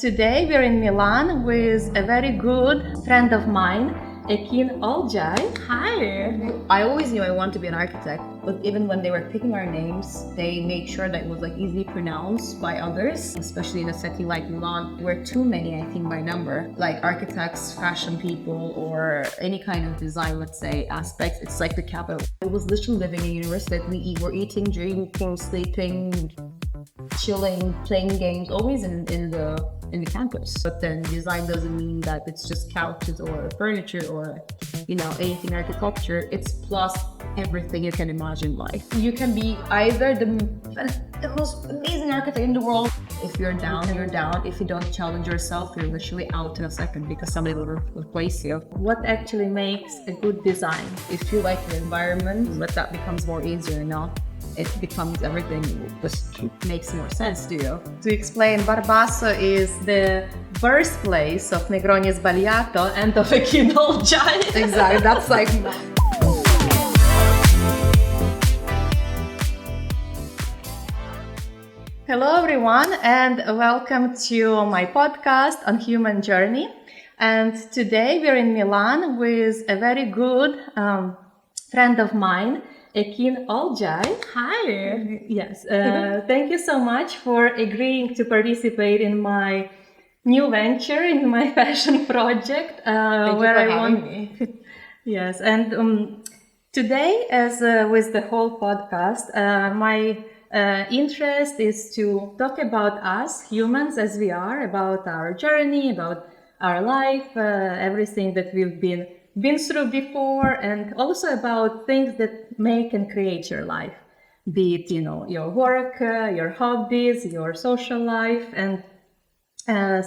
today we're in Milan with a very good friend of mine, Ekin Olcay. Hi! I always knew I wanted to be an architect, but even when they were picking our names, they made sure that it was easily pronounced by others, especially in a city like Milan, where too many, I think by number, like architects, fashion people, or any kind of design, let's say, aspects, it's like the capital. I was literally living in university. We were eating, drinking, sleeping, chilling, playing games, always in the campus. But then design doesn't mean that it's just couches or furniture or anything architecture. It's plus everything you can imagine life. You can be either the most amazing architect in the world. If you're down, you're down. If you don't challenge yourself, you're literally out in a second because somebody will replace you. What actually makes a good design? If you like your environment, but that becomes more easier now. It becomes everything just makes more sense to you. To explain, Barbasso is the birthplace of Negroni Sbagliato and of Ekin Olcay. Exactly, that's like... Hello everyone and welcome to my podcast on human journey. And today we're in Milan with a very good friend of mine, Ekin Olcay. Hi! Yes, thank you so much for agreeing to participate in my new venture, in my fashion project. Thank you for having me. Yes, and today, as with the whole podcast, my interest is to talk about us, humans as we are, about our journey, about our life, everything that we've been through before, and also about things that make and create your life, be it your work, your hobbies, your social life, and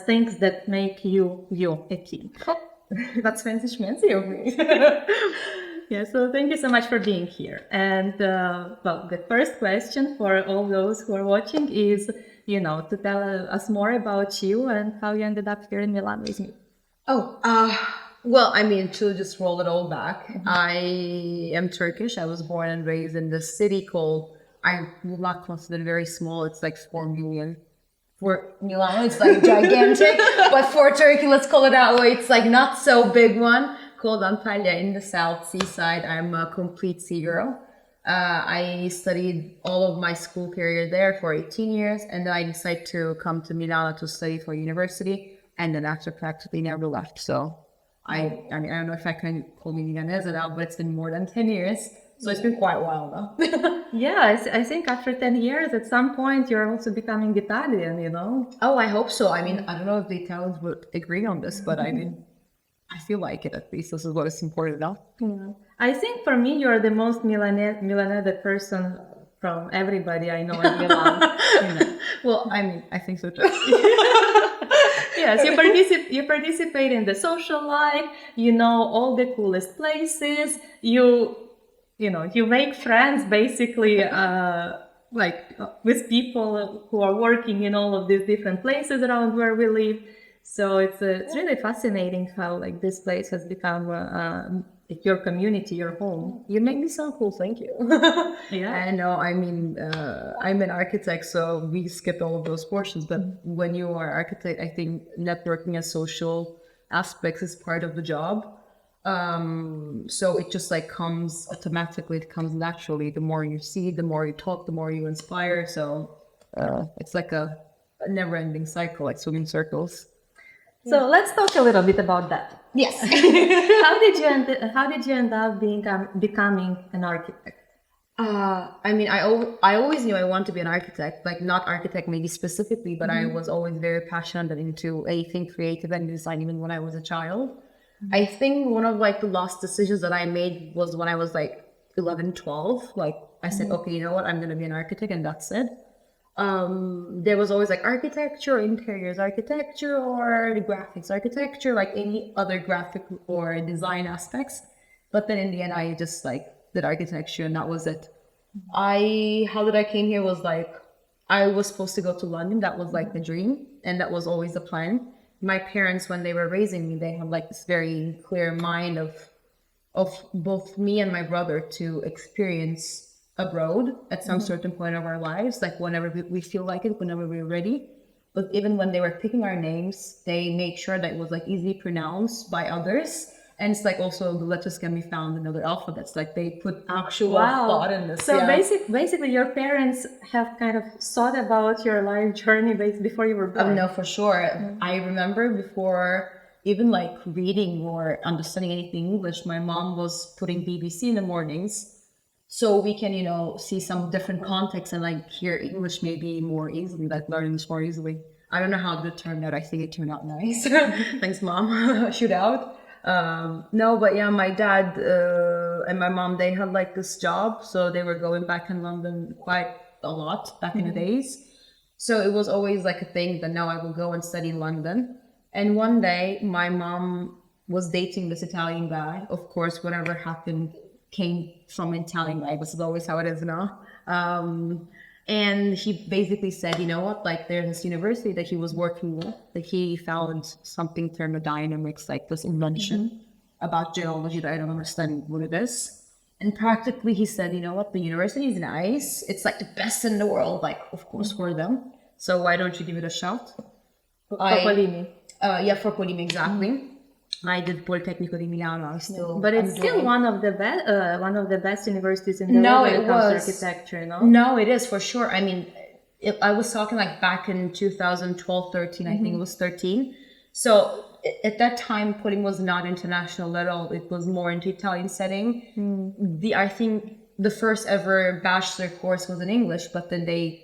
things that make you Ekin. That's fancy of me. Yeah, so thank you so much for being here. And well, the first question for all those who are watching is to tell us more about you and how you ended up here in Milan with me. Well, to just roll it all back, I am Turkish. I was born and raised in the city called, I will not consider it very small, it's like 4 million. For Milan, it's like gigantic, but for Turkey, let's call it that way, it's like not so big one, called Antalya in the South Seaside. I'm a complete sea girl. I studied all of my school period there for 18 years, and then I decided to come to Milano to study for university, and then after practically never left. So I don't know if I can call me Milanese now, but it's been more than 10 years. So it's been quite a while now. Yeah, I think after 10 years, at some point, you're also becoming Italian, Oh, I hope so. I don't know if the Italians would agree on this, but I feel like it at least. This is what is important now. Yeah. I think for me, you're the most Milanese person from everybody I know in Milan. Well, I think so too. Yes, you participate in the social life, all the coolest places, you make friends basically with people who are working in all of these different places around where we live. So it's really fascinating how this place has become your community, your home. You make me sound cool, thank you. Yeah. I know, I'm an architect, so we skipped all of those portions, but when you are architect, I think networking and social aspects is part of the job. So it just comes automatically, it comes naturally. The more you see, the more you talk, the more you inspire. So it's like a never-ending cycle, like swimming circles. So let's talk a little bit about that. Yes. How did you end up becoming an architect? I always knew I wanted to be an architect, like not architect maybe specifically, but I was always very passionate and into anything creative and design, even when I was a child. I think one of the last decisions that I made was when I was 11, 12. I said, okay, you know what, I'm going to be an architect, and that's it. There was always architecture, interiors architecture, or graphics architecture, any other graphic or design aspects. But then in the end, I just did architecture, and that was it. How did I came here was I was supposed to go to London. That was the dream, and that was always the plan. My parents, when they were raising me, they had this very clear mind of both me and my brother to experience abroad at some certain point of our lives, whenever we feel like it, whenever we're ready. but even when they were picking our names, they made sure that it was like easily pronounced by others. And it's like also the letters can be found in other alphabets. Like they put actual thought in this. So yeah. basically, your parents have kind of thought about your life journey before you were born. No, for sure. I remember before even like reading or understanding anything English, my mom was putting BBC in the mornings, so we can, see some different contexts and like hear English maybe more easily, like learn English more easily. I don't know how it turned out. I think it turned out nice. Thanks, mom. Shoot out. No, but yeah, my dad and my mom, they had like this job, so they were going back in London quite a lot back in the days. So it was always like a thing that now I will go and study in London. And one day my mom was dating this Italian guy. Of course, whatever happened came from an Italian guy. This is always how it is now. And he basically said, you know what, like there's this university that he was working with, that he found something thermodynamics, like this invention about geology that I don't understand what it is. And practically he said, you know what, the university is nice. It's like the best in the world, like of course for them. So why don't you give it a shot? For Polimi. Yeah, for Politecnico, exactly. I did Politecnico di Milano. But it's still one of the best universities in the world when it comes to architecture, no? No, it is for sure. I mean, I was talking like back in 2012, 13, I think it was 13. So at that time, Politecnico was not international at all. It was more into Italian setting. I think the first ever bachelor course was in English, but then they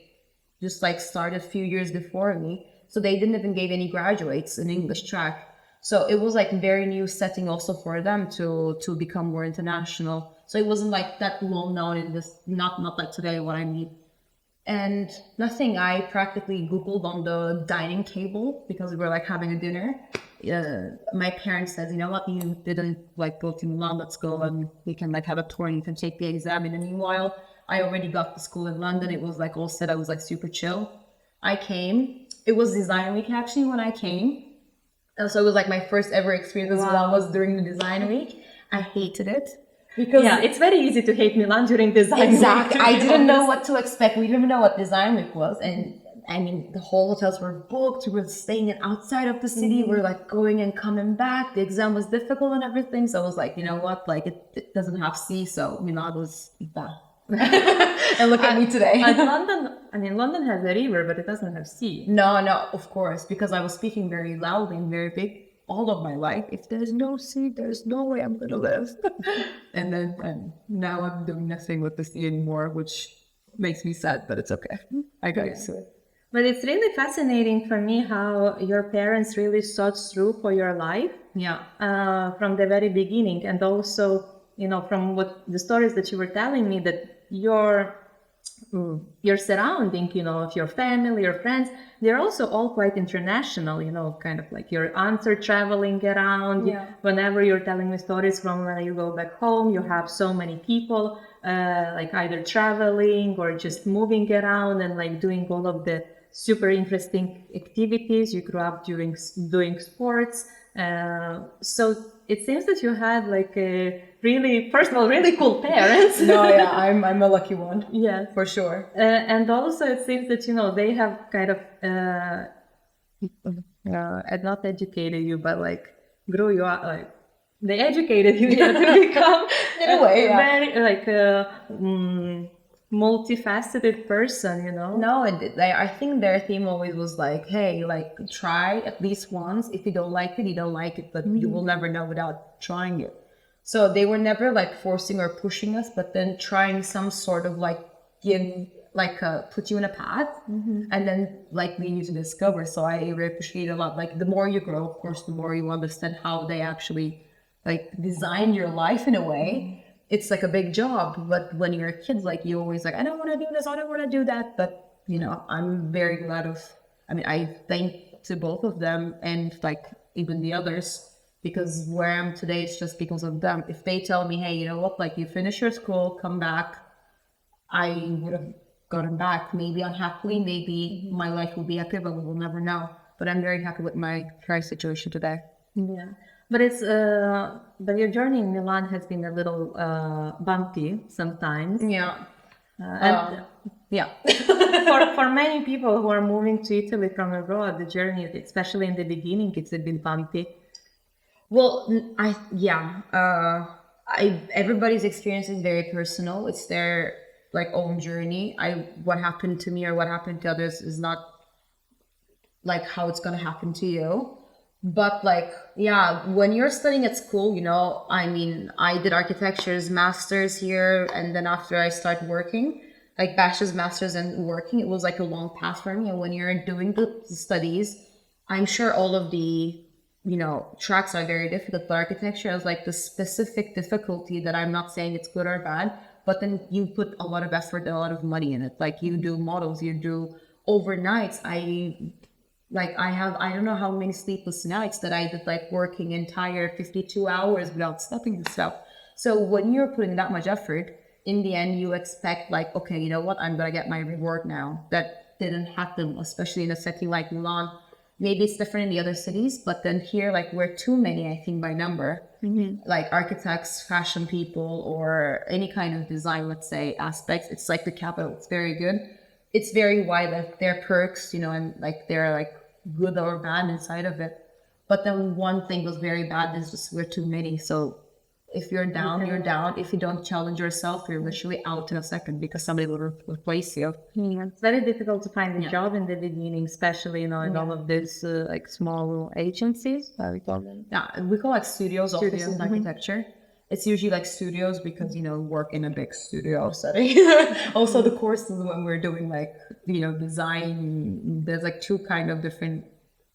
just like started a few years before me. So they didn't even give any graduates an English track. So it was like very new setting also for them to become more international. So it wasn't like that well known in this, not like today what I mean. And nothing, I practically Googled on the dining table because we were like having a dinner. My parents said, you know what, you didn't like go to Milan, let's go and we can like have a tour and you can take the exam. And meanwhile, I already got to school in London. It was like all set, I was like super chill. I came, it was design week actually when I came. So it was like my first ever experience in Milan was during the design week. I hated it. Because it's very easy to hate Milan during design week. Exactly. I didn't know what to expect. We didn't even know what design week was. And I mean, the whole hotels were booked. We were staying outside of the city. We were like going and coming back. The exam was difficult and everything. So I was like, you know what? Like it doesn't have C. So Milan was bad. And look at me today. London has a river, but it doesn't have sea. No, of course, because I was speaking very loudly and very big all of my life. If there's no sea, there's no way I'm gonna live. and now I'm doing nothing with the sea anymore, which makes me sad, but it's okay. I got used to it. But it's really fascinating for me how your parents really thought through for your life. Yeah. From the very beginning, and also, from what the stories that you were telling me, that your surrounding, of your family, your friends, they're also all quite international, kind of like your aunts are traveling around. Yeah. Whenever you're telling me stories from when you go back home, you have so many people like either traveling or just moving around and like doing all of the super interesting activities. You grew up doing sports. So it seems that you had like a really cool parents. No, yeah, I'm a lucky one. Yeah, for sure. And also it seems that they have kind of not educated you, but like grew you up, like they educated you to become in a way, very like multifaceted person, No, I think their theme always was like, hey, like try at least once. If you don't like it, you don't like it, but you will never know without trying it. So they were never like forcing or pushing us, but then trying some sort of like put you in a path and then like lead you to discover. So I really appreciate it a lot. Like the more you grow, of course, the more you understand how they actually like design your life in a way. It's like a big job, but when you're a kid, like you always like, I don't want to do this, I don't want to do that. But I'm very glad I thank to both of them and like even the others, because where I am today is just because of them. If they tell me, hey, you know what, like you finish your school, come back, I would have gotten back, maybe unhappily, maybe my life will be happy, but we will never know. But I'm very happy with my current situation today. Yeah. But but your journey in Milan has been a little bumpy sometimes. Yeah. Yeah. For many people who are moving to Italy from abroad, the journey, especially in the beginning, it's a bit bumpy. Well, everybody's experience is very personal. It's their like own journey. What happened to me or what happened to others is not like how it's gonna happen to you. But like, yeah, when you're studying at school, I mean, I did architecture's masters here, and then after I started working, like bachelor's, masters, and working, it was like a long path for me. And when you're doing the studies, I'm sure all of the tracks are very difficult, but architecture has like the specific difficulty that I'm not saying it's good or bad, but then you put a lot of effort, a lot of money in it. Like you do models, you do overnights. I don't know how many sleepless nights that I did, like working entire 52 hours without stopping and stuff. So when you're putting that much effort, in the end, you expect like, okay, you know what, I'm gonna get my reward now. That didn't happen, especially in a setting like Milan. Maybe it's different in the other cities, but then here, like we're too many, I think, by number. Like architects, fashion people, or any kind of design, let's say, aspects. It's like the capital. It's very good. It's very wide. Like there are perks, and like they're like good or bad inside of it. But then one thing was very bad is just we're too many. So if you're down, you're down. If you don't challenge yourself, you're literally out in a second because somebody will replace you. Yeah, it's very difficult to find a job in the beginning, especially in all of these like small agencies. How we call them? Yeah, we call like studios, offices in architecture. It's usually like studios because work in a big studio setting. Also, the courses when we're doing like design, there's like two kind of different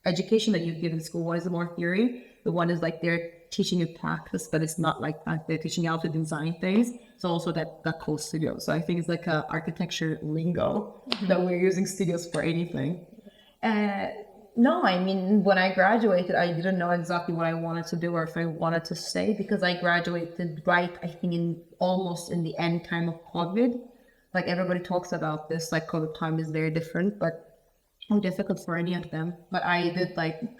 education that you give in school. One is more theory. The one is like they're teaching you practice, but it's not like that. They're teaching you how to design things. So also that calls studio. So I think it's like a architecture lingo that we're using studios for anything. No, I mean, when I graduated, I didn't know exactly what I wanted to do or if I wanted to stay because I graduated right, I think, almost in the end time of COVID. Like everybody talks about this, like COVID time is very different, but how difficult for any of them. But I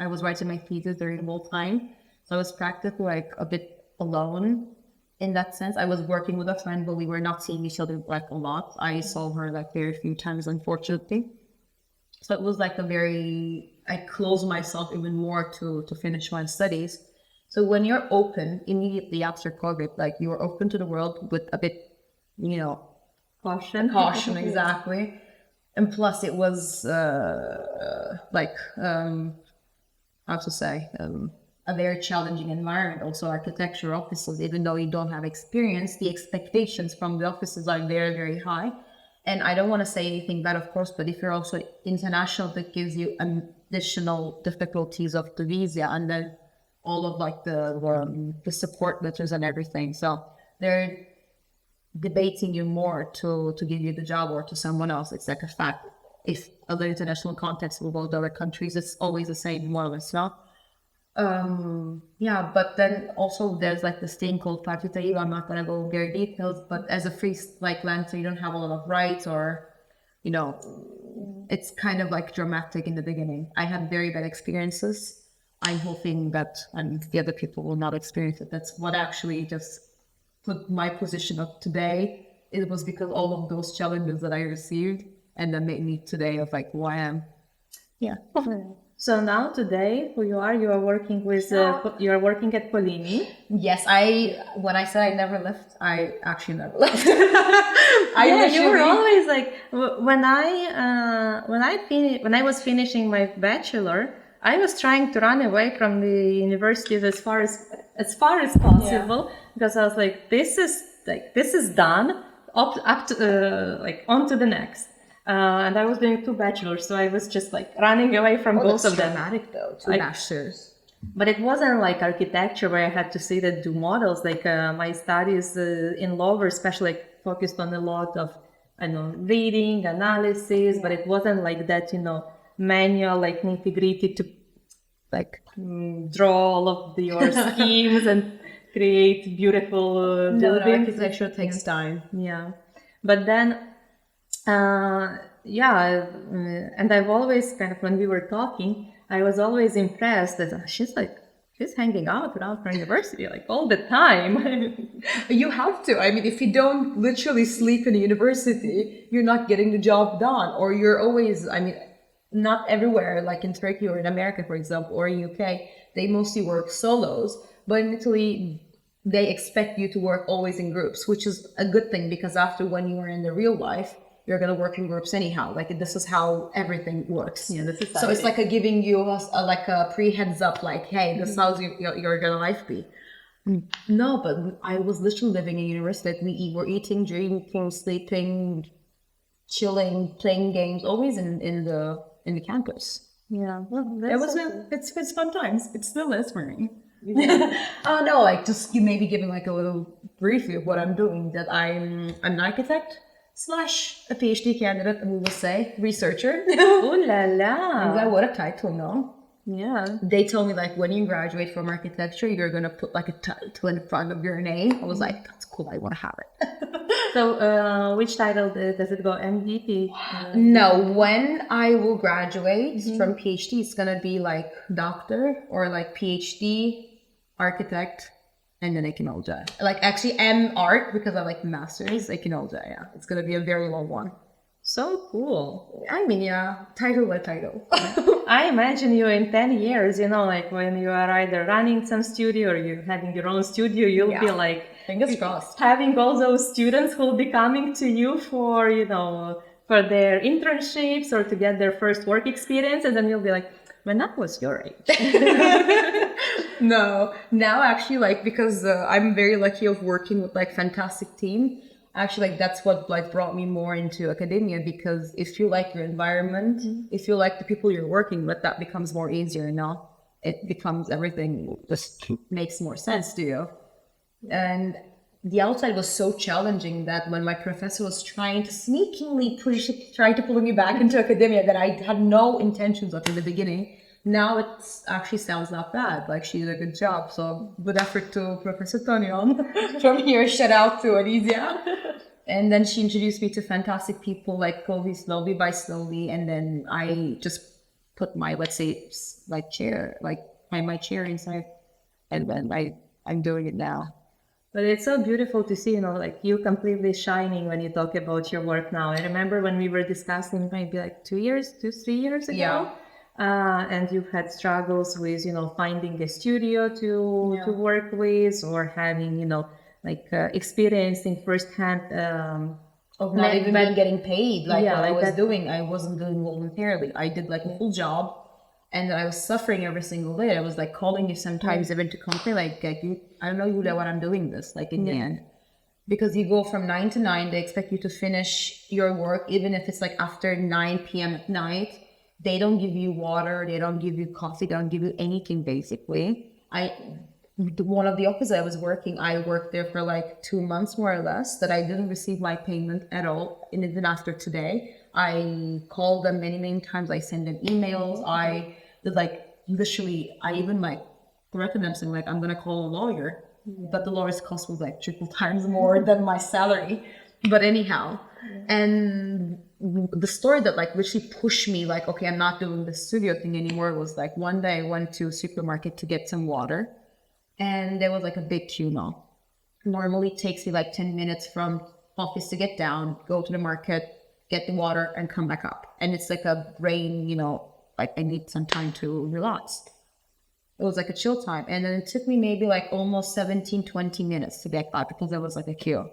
was writing my thesis during the whole time. So I was practically like a bit alone in that sense. I was working with a friend, but we were not seeing each other like a lot. I saw her like very few times, unfortunately. So it was like I closed myself even more to finish my studies. So when you're open immediately after COVID, like you're open to the world with a bit, caution, exactly. And plus it was how to say, a very challenging environment. Also architecture offices, even though you don't have experience, the expectations from the offices are very, very high. And I don't want to say anything bad, of course, but if you're also international, that gives you additional difficulties of the visa and then all of like the support letters and everything. So they're debating you more to give you the job or to someone else. It's like a fact. If other international contacts will go to other countries, it's always the same, more or less, no? Yeah, but then also there's like this thing called Partita. I'm not gonna go very details, but as a free like lancer, you don't have a lot of rights or, it's kind of like dramatic in the beginning. I had very bad experiences. I'm hoping that and the other people will not experience it. That's what actually just put my position up today. It was because all of those challenges that I received and that made me today of like who I am. Yeah. So now today, who you are working with, you are working at Polini. Yes, when I said I never left, I actually never left. You were always like, when I was finishing my bachelor, I was trying to run away from the universities as far as possible because I was like, this is done, up to on to the next. And I was doing 2 bachelors, so I was just like running away from both of them. Dramatic though, 2 bachelors. But it wasn't like architecture where I had to sit and do models. Like my studies in law were especially focused on a lot of reading, analysis, but it wasn't like that, manual, like nitty gritty to draw all of your schemes and create beautiful buildings. Architecture takes time. Yeah, but then. And I've always when we were talking, I was always impressed that she's like she's hanging out without her university like all the time. You have to. I mean, if you don't literally sleep in a university, you're not getting the job done. Or you're always, I mean, not everywhere, like in Turkey or in America, for example, or in UK, they mostly work solos. But in Italy, they expect you to work always in groups, which is a good thing because after when you are in the real life, you're gonna work in groups anyhow. Like this is how everything works. Yeah, this is So it's like a giving you like a pre heads up, like, hey, this is how your gonna life be. No, but I was literally living in university. We were eating, drinking, sleeping, chilling, playing games, always in the campus. Yeah, well, It was it's fun times. It still is for me. Oh no, like just maybe giving like a little brief of what I'm doing. That I'm an architect slash a PhD candidate, we will say researcher. Ooh la And la. what a title, no? Yeah. They told me like when you graduate from architecture, you're gonna put like a title in front of your name. I was like, that's cool. I want to have it. So, which title does it go? MVP? No, when I will graduate from PhD, it's gonna be like doctor or like PhD, architect, and then Ekin Olcay. Like actually M art because I like masters, Ekin Olcay, yeah. It's gonna be a very long one. So cool. I mean, yeah, title by title. I imagine you in 10 years, you know, like when you are either running some studio or you're having your own studio, you'll be Yeah. like Fingers crossed. having all those students who will be coming to you for, you know, for their internships or to get their first work experience. And then you'll be like, when that was your age. No, now actually like because I'm very lucky of working with like fantastic team. Actually, like that's what like brought me more into academia because if you like your environment, if you like the people you're working with, that becomes more easier. Now it becomes everything just makes more sense to you. And the outside was so challenging that when my professor was trying to sneakily trying to pull me back into academia that I had no intentions of in the beginning. Now it actually sounds not bad. Like she did a good job. So good effort to Professor Tonion from here. Shout out to Alizia. And then she introduced me to fantastic people like slowly by slowly. And then I just put my, let's say, like chair, like my chair inside. And then I'm doing it now. But it's so beautiful to see, you know, like you completely shining when you talk about your work now. I remember when we were discussing maybe like 3 years ago. Yeah. And you've had struggles with, you know, finding a studio to work with or having, you know, like experiencing firsthand Of not even getting paid like Yeah, what I like was that- doing. I wasn't doing voluntarily. I did like a full job and I was suffering every single day. I was like calling you sometimes even to complain like I don't know Julia, what I'm doing this like in the end. Because you go from 9 to 9, they expect you to finish your work even if it's like after 9 p.m. at night. They don't give you water, they don't give you coffee, they don't give you anything basically. One of the offices I was working, I worked there for like 2 months more or less, that I didn't receive my payment at all. And even after today, I called them many times. I sent them emails. I did like literally, I even like threatened them saying like, I'm gonna call a lawyer. But the lawyer's cost was like triple times more than my salary. But anyhow, and the story that like literally pushed me like, okay, I'm not doing the studio thing anymore was like one day I went to a supermarket to get some water. And there was like a big queue now. Normally it takes me like 10 minutes from office to get down, go to the market, get the water and come back up. And it's like a brain, you know, like I need some time to relax. It was like a chill time. And then it took me maybe like almost 17-20 minutes to get back because there was like a queue.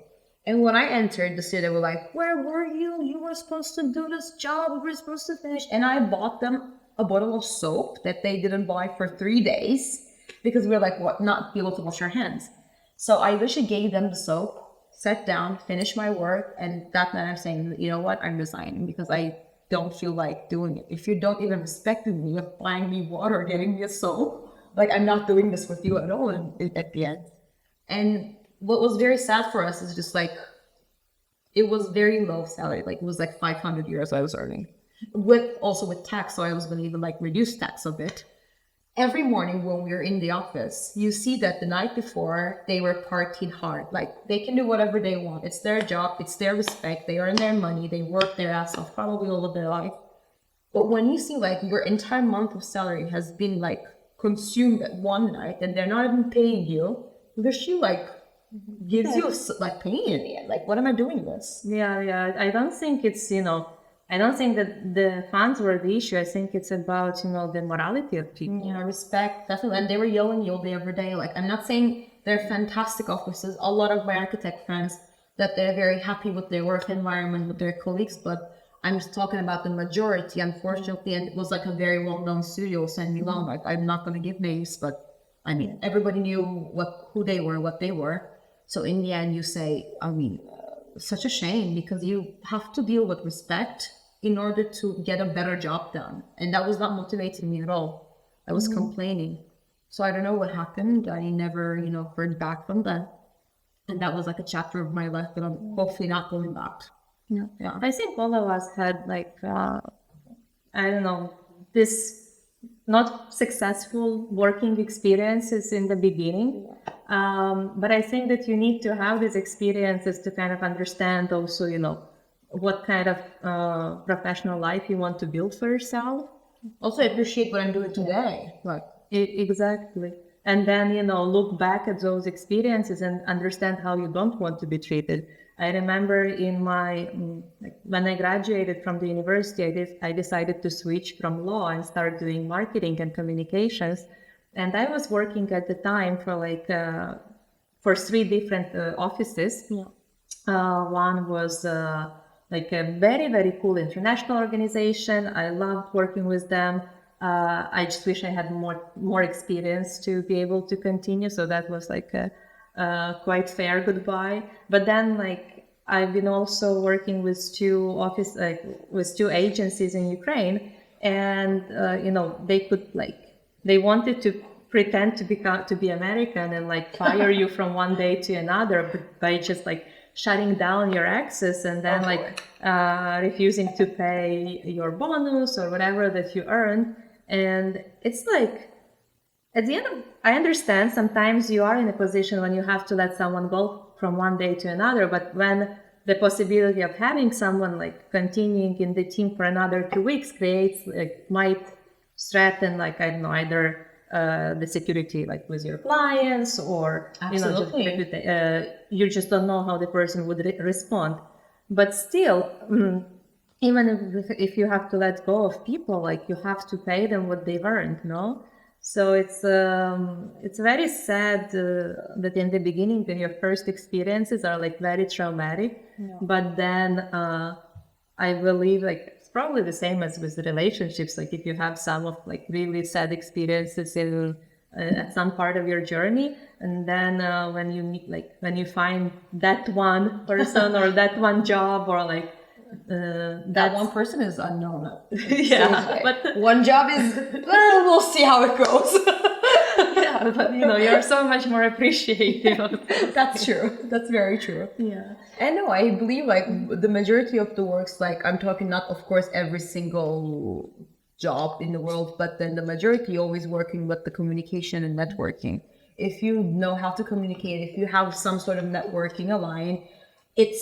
And when I entered the city, they were like, where were you? You were supposed to do this job. We were supposed to finish. And I bought them a bottle of soap that they didn't buy for 3 days because we were like, what, not be able to wash our hands. So I literally gave them the soap, sat down, finished my work. And that night I'm saying, you know what? I'm resigning because I don't feel like doing it. If you don't even respect me with buying me water, getting me a soap, like I'm not doing this with you at all at the end. And what was very sad for us is just like, it was very low salary. Like it was like 500 euros I was earning with tax. So I was going to even like reduce tax a bit. Every morning when we were in the office, you see that the night before they were partying hard. Like they can do whatever they want. It's their job. It's their respect. They earn their money. They work their ass off probably all of their life. But when you see like your entire month of salary has been like consumed at one night and they're not even paying you, because she like gives you like pain in the end. Like, what am I doing this? Yeah. I don't think it's, I don't think that the funds were the issue. I think it's about, the morality of people. Yeah, respect, definitely. And they were yelling all day, every day. Like, I'm not saying they're fantastic officers. A lot of my architect friends, that they're very happy with their work environment, with their colleagues, but I'm just talking about the majority, unfortunately. And it was like a very well-known studio in Milan. Like, I'm not going to give names, but I mean, everybody knew who they were, what they were. So in the end, you say, such a shame, because you have to deal with respect in order to get a better job done. And that was not motivating me at all. I was complaining. So I don't know what happened. I never, heard back from them. And that was like a chapter of my life that I'm hopefully not going back. Yeah. I think all of us had like, this not successful working experiences in the beginning. But I think that you need to have these experiences to kind of understand also, what kind of professional life you want to build for yourself. Also appreciate what I'm doing today. Like, exactly. And then, look back at those experiences and understand how you don't want to be treated. I remember when I graduated from the university, I decided to switch from law and start doing marketing and communications. And I was working at the time for 3 different offices. Yeah. One was like a very, very cool international organization. I loved working with them. I just wish I had more experience to be able to continue. So that was like a quite fair goodbye. But then I've been also working with two agencies in Ukraine, and they wanted to pretend to be American and fire you from one day to another by just shutting down your access and then refusing to pay your bonus or whatever that you earn. And it's at the end I understand sometimes you are in a position when you have to let someone go from one day to another, but when the possibility of having someone continuing in the team for another 2 weeks might threaten either the security with your clients or you just don't know how the person would respond. But still, even if you have to let go of people, you have to pay them what they've earned, no? So it's very sad that in the beginning, when your first experiences are very traumatic, but then I believe it's probably the same as with the relationships. If you have some of really sad experiences in at some part of your journey, and then when you meet when you find that one person or that one job or that one person is unknown. Yeah, but one job is we'll see how it goes. Yeah, but you're so much more appreciative. That's true. That's very true. Yeah. And no, I believe the majority of the works, I'm talking not of course every single job in the world, but then the majority always working with the communication and networking. If you know how to communicate, if you have some sort of networking aligned, it's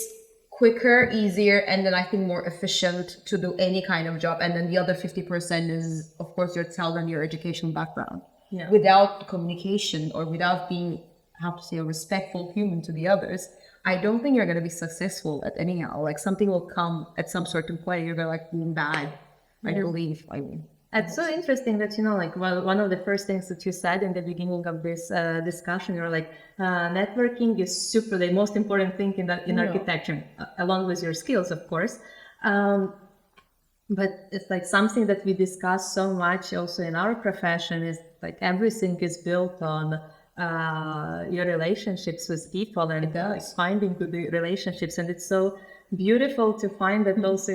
quicker, easier, and then I think more efficient to do any kind of job. And then the other 50% is, of course, your talent and your educational background. Yeah. Without communication or without being, a respectful human to the others, I don't think you're going to be successful at anyhow. Something will come at some certain point. You're going to being bad. I believe. It's so interesting that, one of the first things that you said in the beginning of this discussion, you're networking is the most important thing in architecture, along with your skills, of course. But it's something that we discuss so much also in our profession is everything is built on your relationships with people and finding good relationships. And it's so beautiful to find that also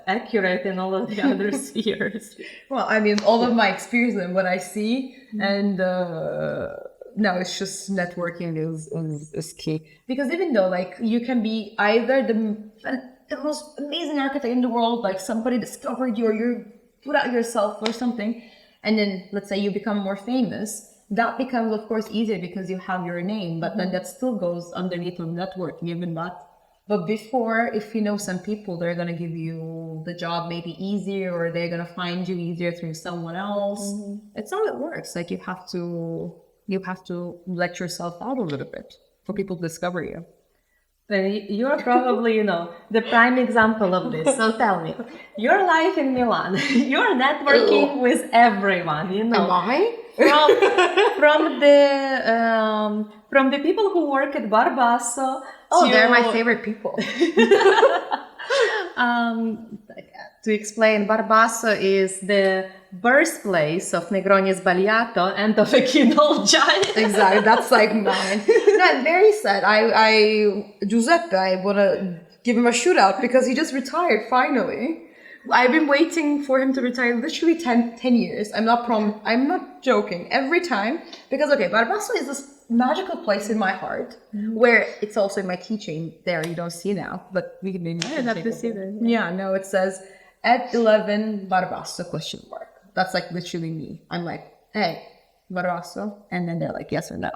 accurate in all of the other spheres. Well, all of my experience and what I see, and no, it's just networking is key. Because even though you can be either the most amazing architect in the world, somebody discovered you or you put out yourself or something, and then let's say you become more famous, that becomes of course easier because you have your name, but then that still goes underneath of networking, even that. But before, if you know some people, they're gonna give you the job maybe easier, or they're gonna find you easier through someone else. It's how it works. Like you have to let yourself out a little bit for people to discover you. Then you're probably, the prime example of this. So tell me, your life in Milan, you're networking with everyone, Am I? From the people who work at Barbasso. Oh, they're my favorite people. To explain, Barbasso is the birthplace of Negroni Sbagliato and of Ekin Olcay. Exactly, that's like mine. No, I'm very sad. Giuseppe, I want to give him a shout out because he just retired finally. I've been waiting for him to retire literally 10 years. I'm not joking. Every time. Because, okay, Barbasso is this magical place in my heart where it's also in my keychain there. You don't see now, but we can maybe... I have to see that. Yeah, no, it says at 11 Barbasso ? That's like literally me. I'm like, hey, Barbasso. And then they're like, yes or no.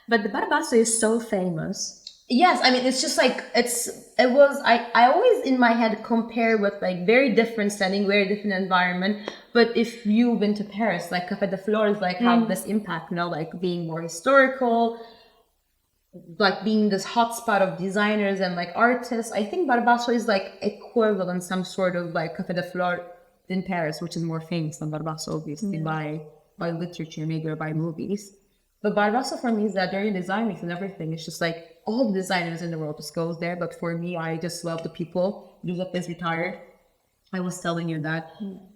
But the Barbasso is so famous. Yes, I mean, it's just like, I always in my head compare with like very different setting, very different environment. But if you've been to Paris, like Café de Flores, like have this impact, like being more historical, like being this hotspot of designers and like artists. I think Barbasso is like equivalent, some sort of like Café de Flores in Paris, which is more famous than Barbasso, obviously, by literature, maybe, or by movies. But Barbasso for me is that very design week and everything. It's just like all the designers in the world just goes there. But for me, I just love the people. Giuseppe is retired. I was telling you that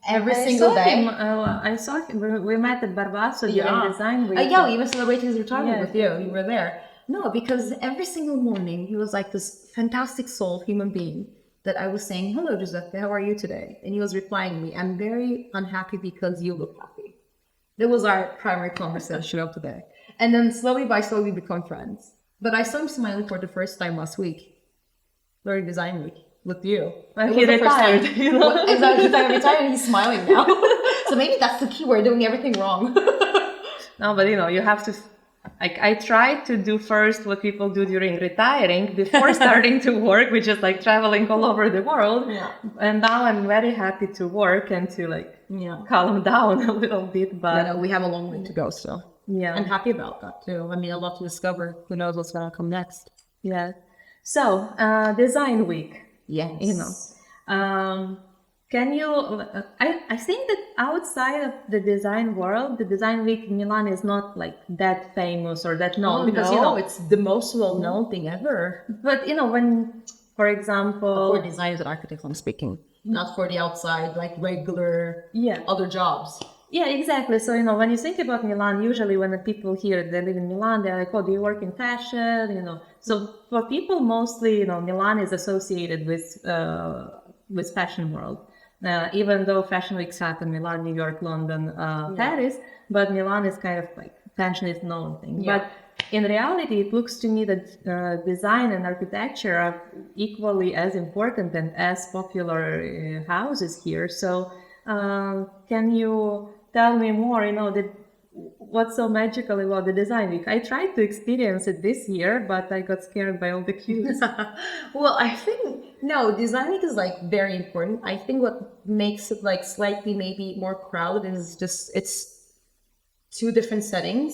every single day. I saw him. We met at Barbasso during design week. Yeah, we even celebrated his retirement with you. You were there. No, because every single morning he was like this fantastic soul, human being, that I was saying, hello, Giuseppe, how are you today? And he was replying me, I'm very unhappy because you look happy. That was our primary conversation of today. And then slowly by slowly we become friends. But I saw him smiling for the first time last week, during design week, with you. And he retired, Exactly, he's retired and he's smiling now. So maybe that's the key, we're doing everything wrong. No, but you have to... Like, I try to do first what people do during retiring before starting to work, which is like traveling all over the world. Yeah. And now I'm very happy to work and to calm down a little bit. But we have a long way to go still. Yeah. I'm happy about that too. I mean, I love to discover. Who knows what's going to come next. Yeah. So, design week. Yes. Can you, I think that outside of the design world, the design week in Milan is not like that famous or that known because, it's the most well-known thing ever. But, when, for example... For designers and architects, I'm speaking. Not for the outside, like regular other jobs. Yeah, exactly. So, when you think about Milan, usually when the people here, they live in Milan, they're like, oh, do you work in fashion? So for people, mostly, Milan is associated with fashion world. Even though fashion weeks happen, Milan, New York, London, Paris, but Milan is kind of like fashion is known thing. Yeah. But in reality, it looks to me that design and architecture are equally as important and as popular houses here. So can you tell me more, what's so magical about the design week? I tried to experience it this year, but I got scared by all the queues. Well, I think, design week is like very important. I think what makes it like slightly maybe more crowded is just, it's two different settings.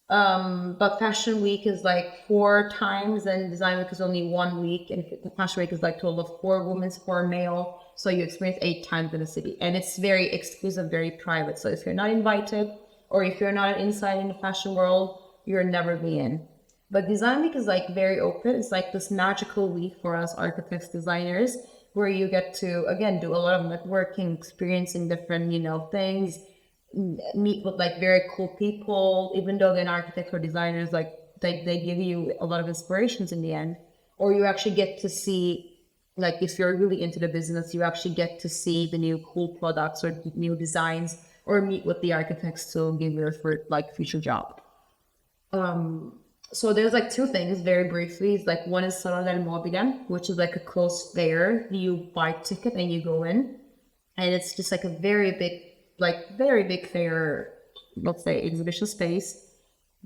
But fashion week is like 4 times and design week is only 1 week. And fashion week is like total of 4 women's, 4 male. So you experience 8 times in the city. And it's very exclusive, very private. So if you're not invited, or if you're not inside in the fashion world, you're never be in. But design week is like very open. It's like this magical week for us architects, designers, where you get to, again, do a lot of networking, experiencing different, things, meet with like very cool people, even though they're architects or designers, like they give you a lot of inspirations in the end. Or you actually get to see, like if you're really into the business, you actually get to see the new cool products or new designs, or meet with the architects to give your future job. So there's like 2 things very briefly. It's like one is Salone del Mobile, which is like a closed fair. You buy a ticket and you go in, and it's just like a very big fair, let's say exhibition space.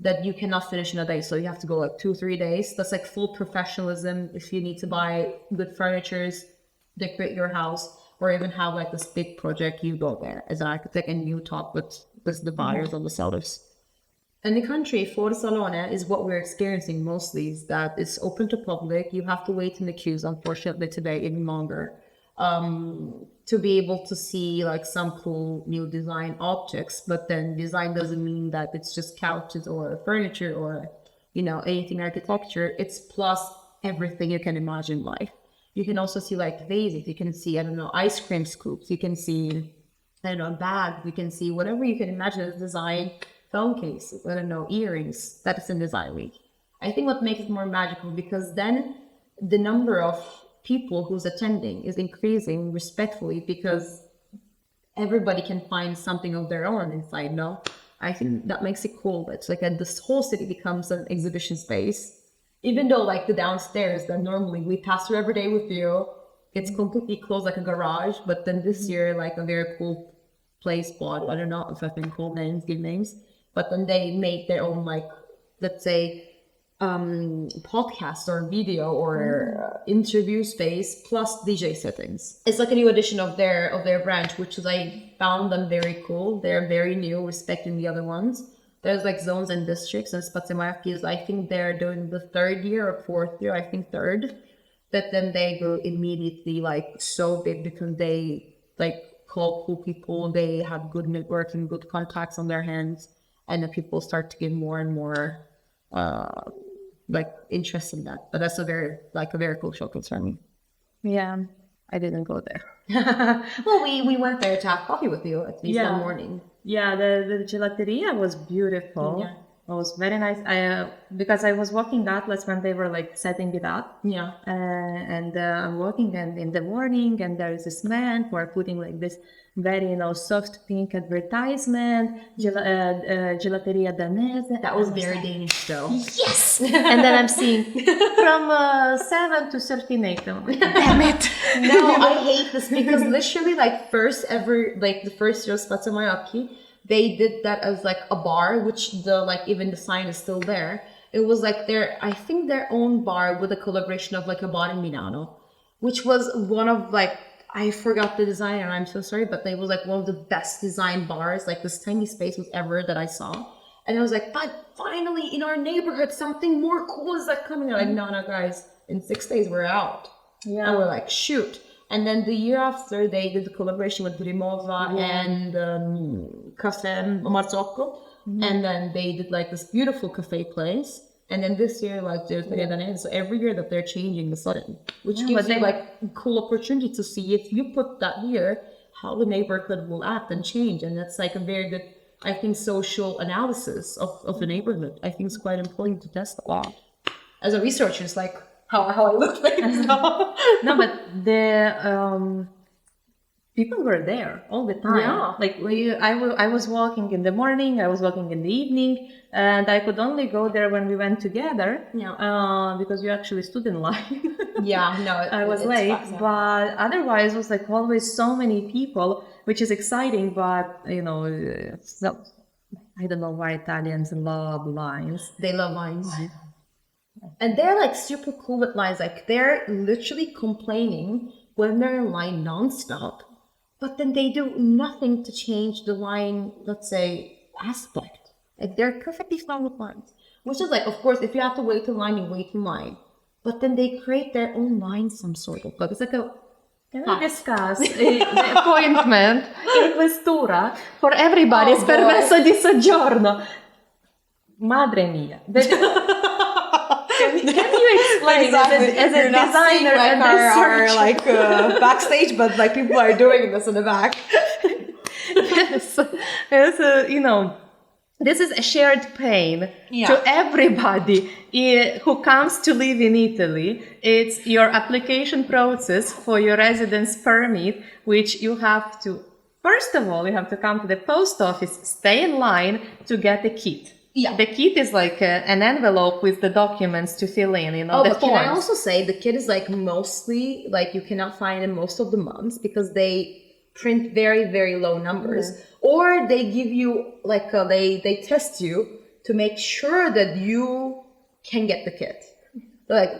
that you cannot finish in a day. So you have to go like 2-3 days. That's like full professionalism. If you need to buy good furnitures, decorate your house, or even have like this big project, you go there as an architect and you talk with the buyers or the sellers. In the country, for Salone is what we're experiencing mostly, is that it's open to public. You have to wait in the queues, unfortunately, today even longer, to be able to see like some cool new design objects. But then design doesn't mean that it's just couches or furniture or, you know, anything architecture. It's plus everything you can imagine life. You can also see like vases. You can see, I don't know, ice cream scoops. You can see, I don't know, bags. You can see whatever you can imagine as design. Phone cases, I don't know, earrings. That is in Design Week. I think what makes it more magical, because then the number of people who's attending is increasing respectfully, because everybody can find something of their own inside. No, I think that makes it cool. It's like this whole city becomes an exhibition space. Even though like the downstairs that normally we pass through every day with you, it's completely closed like a garage. But then this year, like a very cool play spot. I don't know if I can call names, give names. But then they make their own, like, let's say, podcast or video or interview space plus DJ settings. It's like a new addition of their branch, which is, I found them very cool. They're very new, respecting the other ones. There's like zones and districts, and Spaziamarchi is, I think they're doing the 3rd year or 4th year, I think 3rd. But then they go immediately like so big because they like call cool people. They have good networking, good contacts on their hands. And then people start to get more and more like interest in that. But that's a very cool showcase for me. Yeah, I didn't go there. Well, we went there to have coffee with you at least one morning. Yeah, the gelateria was beautiful. Yeah. It was very nice. Because I was walking outlets when they were like setting it up. Yeah. And I'm walking and in the morning, and there is this man who are putting like this very, you know, soft pink advertisement, gelateria danese. That was very Danish though. Yes! And then I'm seeing from 7 to 13 April. Damn it! No, I hate this because literally like the first year of Spaziamarchi, they did that as like a bar, which even the sign is still there. It was like their own bar with a collaboration of like a bar in Milano, which was one of like, I forgot the designer, I'm so sorry, but it was like one of the best designed bars, like this tiny space was ever that I saw. And I was like, but finally in our neighborhood, something more cool is like coming. Like, no, guys, in 6 days we're out. Yeah. And we're like, shoot. And then the year after, they did a collaboration with Rimova and Caffè Marzocco. Mm-hmm. And then they did like this beautiful cafe place. And then this year, like, there's the Danese. So every year that they're changing the sudden, which gives you like a cool opportunity to see if you put that here, how the neighborhood will act and change. And that's like a very good, I think, social analysis of the neighborhood. I think it's quite important to test a lot. As a researcher, it's like how I look like. No, but the people were there all the time. Yeah. Like I was walking in the morning, I was walking in the evening, and I could only go there when we went together. Yeah. Because you actually stood in line. Yeah, no, I was late, but otherwise it was like always so many people, which is exciting. But you know, I don't know why Italians love lines. They love lines. And they're like super cool with lines. Like they're literally complaining when they're in line nonstop, but then they do nothing to change the line, let's say, aspect. Like they're perfectly fine with lines. Which is like, of course, if you have to wait in line, you wait in line. But then they create their own line, some sort of. Like it's like a. Can we discuss the appointment in questura for everybody's permesso di soggiorno? Madre mia. Can you explain exactly. as a designer like and our like backstage, but like people are doing this in the back? Yes, you know, this is a shared pain to everybody who comes to live in Italy. It's your application process for your residence permit, which you have to, first of all, you have to come to the post office, stay in line to get the kit. Yeah. The kit is like an envelope with the documents to fill in, you know, the forms. Can I also say the kit is like mostly, like you cannot find in most of the months because they print very, very low numbers. Or they give you, like, they test you to make sure that you can get the kit. Like,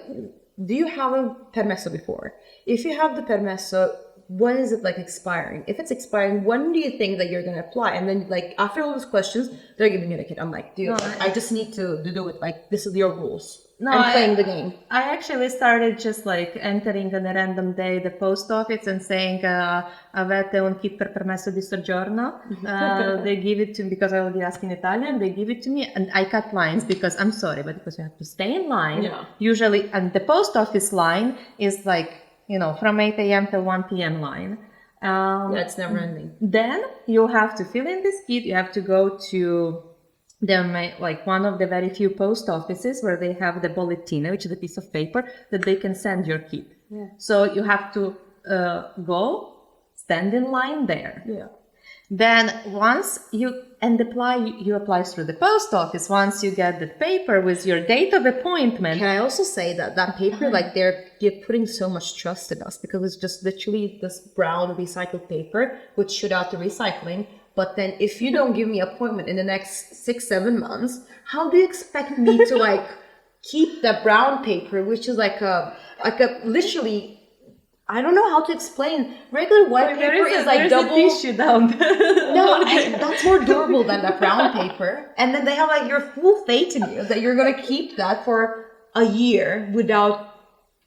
do you have a permesso before? If you have the permesso, when is it like expiring? If it's expiring, when do you think that you're gonna apply? And then like after all those questions, they're giving me the kit. I'm like, dude, No, I just need to do it. Like, this is your rules. No, I'm playing the game. I actually started just like entering on a random day the post office and saying, avete un kit per permesso di soggiorno. They give it to me because I already asked in Italian. They give it to me and I cut lines because I'm sorry, but because you have to stay in line. Yeah. Usually, and the post office line is like, you know, from 8 a.m. till 1 p.m. line. Yeah, it's never ending. Then you have to fill in this kit. You have to go to like one of the very few post offices where they have the bollettino, which is a piece of paper that they can send your kit. Yeah. So you have to go, stand in line there. Yeah. Then once you apply through the post office. Once you get the paper with your date of appointment. Can I also say that that paper, like they're putting so much trust in us because it's just literally this brown recycled paper which should out to recycling. But then if you don't give me appointment in the next 6-7 months, how do you expect me to like keep that brown paper, which is like a literally, I don't know how to explain. Regular white paper is like double. A tissue down there. No, that's more durable than that brown paper. And then they have like your full faith in you that you're gonna keep that for a year without,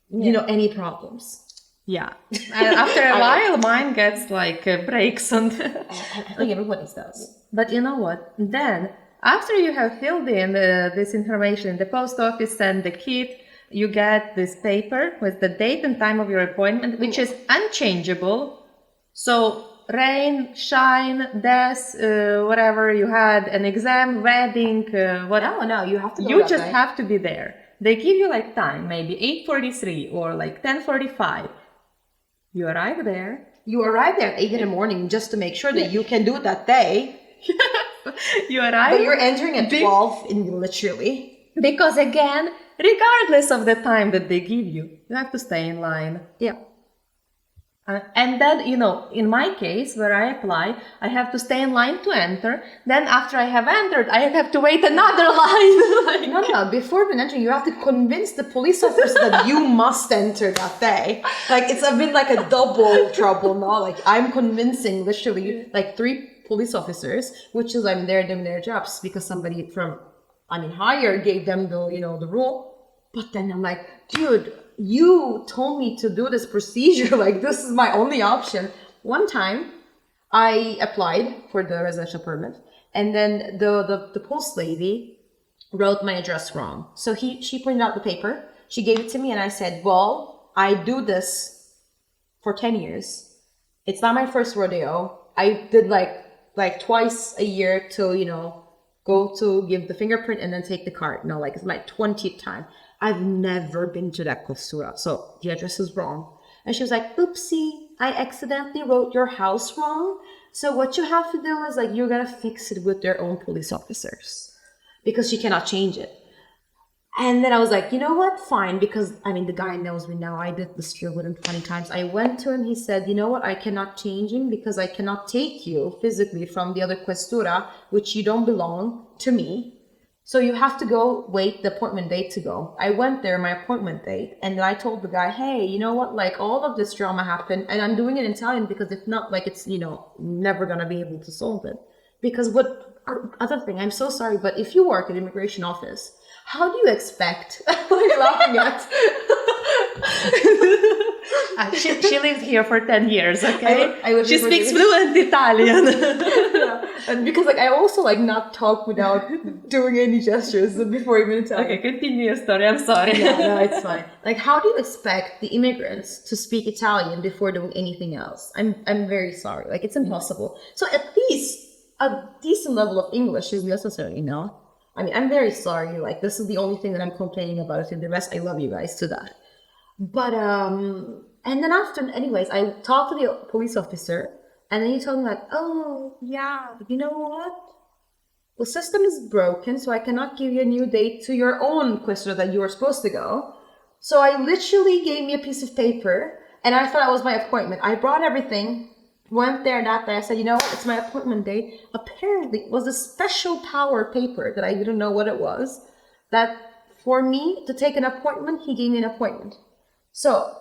you know, any problems. Yeah, and after a while, mine gets like breaks on. Like everybody's does. But you know what? Then after you have filled in this information in the post office and the kit, you get this paper with the date and time of your appointment, which is unchangeable. So rain, shine, death, whatever you had, an exam, wedding, whatever. No, you have to go You that just day. have to be there. They give you like time, maybe 8:43 or like 10:45. You arrive there. You arrive there at 8 in the morning just to make sure that you can do it that day. You arrive. But you're entering at 12 in literally. Because again, regardless of the time that they give you have to stay in line. Yeah. And then, you know, in my case, where I apply, I have to stay in line to enter. Then after I have entered, I have to wait another line. Like, No. Before even entering, you have to convince the police officer that you must enter that day. Like, it's a bit like a double trouble, no? Like, I'm convincing literally like 3 police officers, which is, I mean, they're doing their jobs because somebody from, higher gave them the, you know, the rule. But then I'm like, dude, you told me to do this procedure. Like, this is my only option. One time, I applied for the residential permit, and then the post lady wrote my address wrong. So she printed out the paper. She gave it to me, and I said, well, I do this for 10 years. It's not my first rodeo. I did like twice a year to, you know, go to give the fingerprint and then take the card. No, like it's my 20th time. I've never been to that costura, so the address is wrong. And she was like, oopsie, I accidentally wrote your house wrong. So what you have to do is like, you're gonna fix it with their own police officers because she cannot change it. And then I was like, you know what? Fine, because the guy knows me now. I did this drill with him 20 times. I went to him. He said, you know what? I cannot change him because I cannot take you physically from the other questura, which you don't belong to me. So you have to go wait the appointment date to go. I went there, my appointment date, and then I told the guy, hey, you know what? Like, all of this drama happened, and I'm doing it in Italian because if not, like, it's, you know, never gonna be able to solve it. Because other thing, I'm so sorry, but if you work at immigration office, how do you expect? What are you laughing at? She lived here for 10 years, okay? She speaks for fluent Italian. Yeah. And because like I also like not talk without doing any gestures before even Italian. Okay, continue your story. I'm sorry. No, it's fine. Like, how do you expect the immigrants to speak Italian before doing anything else? I'm very sorry. Like, it's impossible. So at least a decent level of English is necessary, you know? I'm very sorry. Like, this is the only thing that I'm complaining about. And the rest, I love you guys to that. But, and then after, anyways, I talked to the police officer, and then he told me like, oh, yeah, you know what? The system is broken, so I cannot give you a new date to your own questura that you were supposed to go. So I literally gave me a piece of paper, and I thought it was my appointment. I brought everything, Went there that day. I said, you know what? It's my appointment date. Apparently, it was a special power paper that I didn't know what it was. That for me to take an appointment, he gave me an appointment. So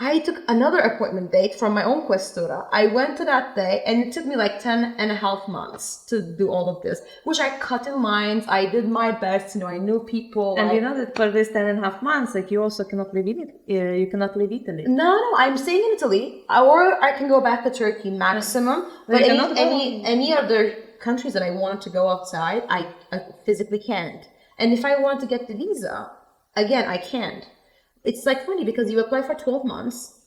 I took another appointment date from my own questura. I went to that day and it took me like 10 and a half months to do all of this, which I cut in lines. I did my best, you know, I knew people. And you know that for this 10.5 months, like you also cannot leave it. You cannot leave Italy. No, I'm staying in Italy, or I can go back to Turkey maximum. But any other countries that I want to go outside, I physically can't. And if I want to get the visa, again, I can't. It's like funny because you apply for 12 months,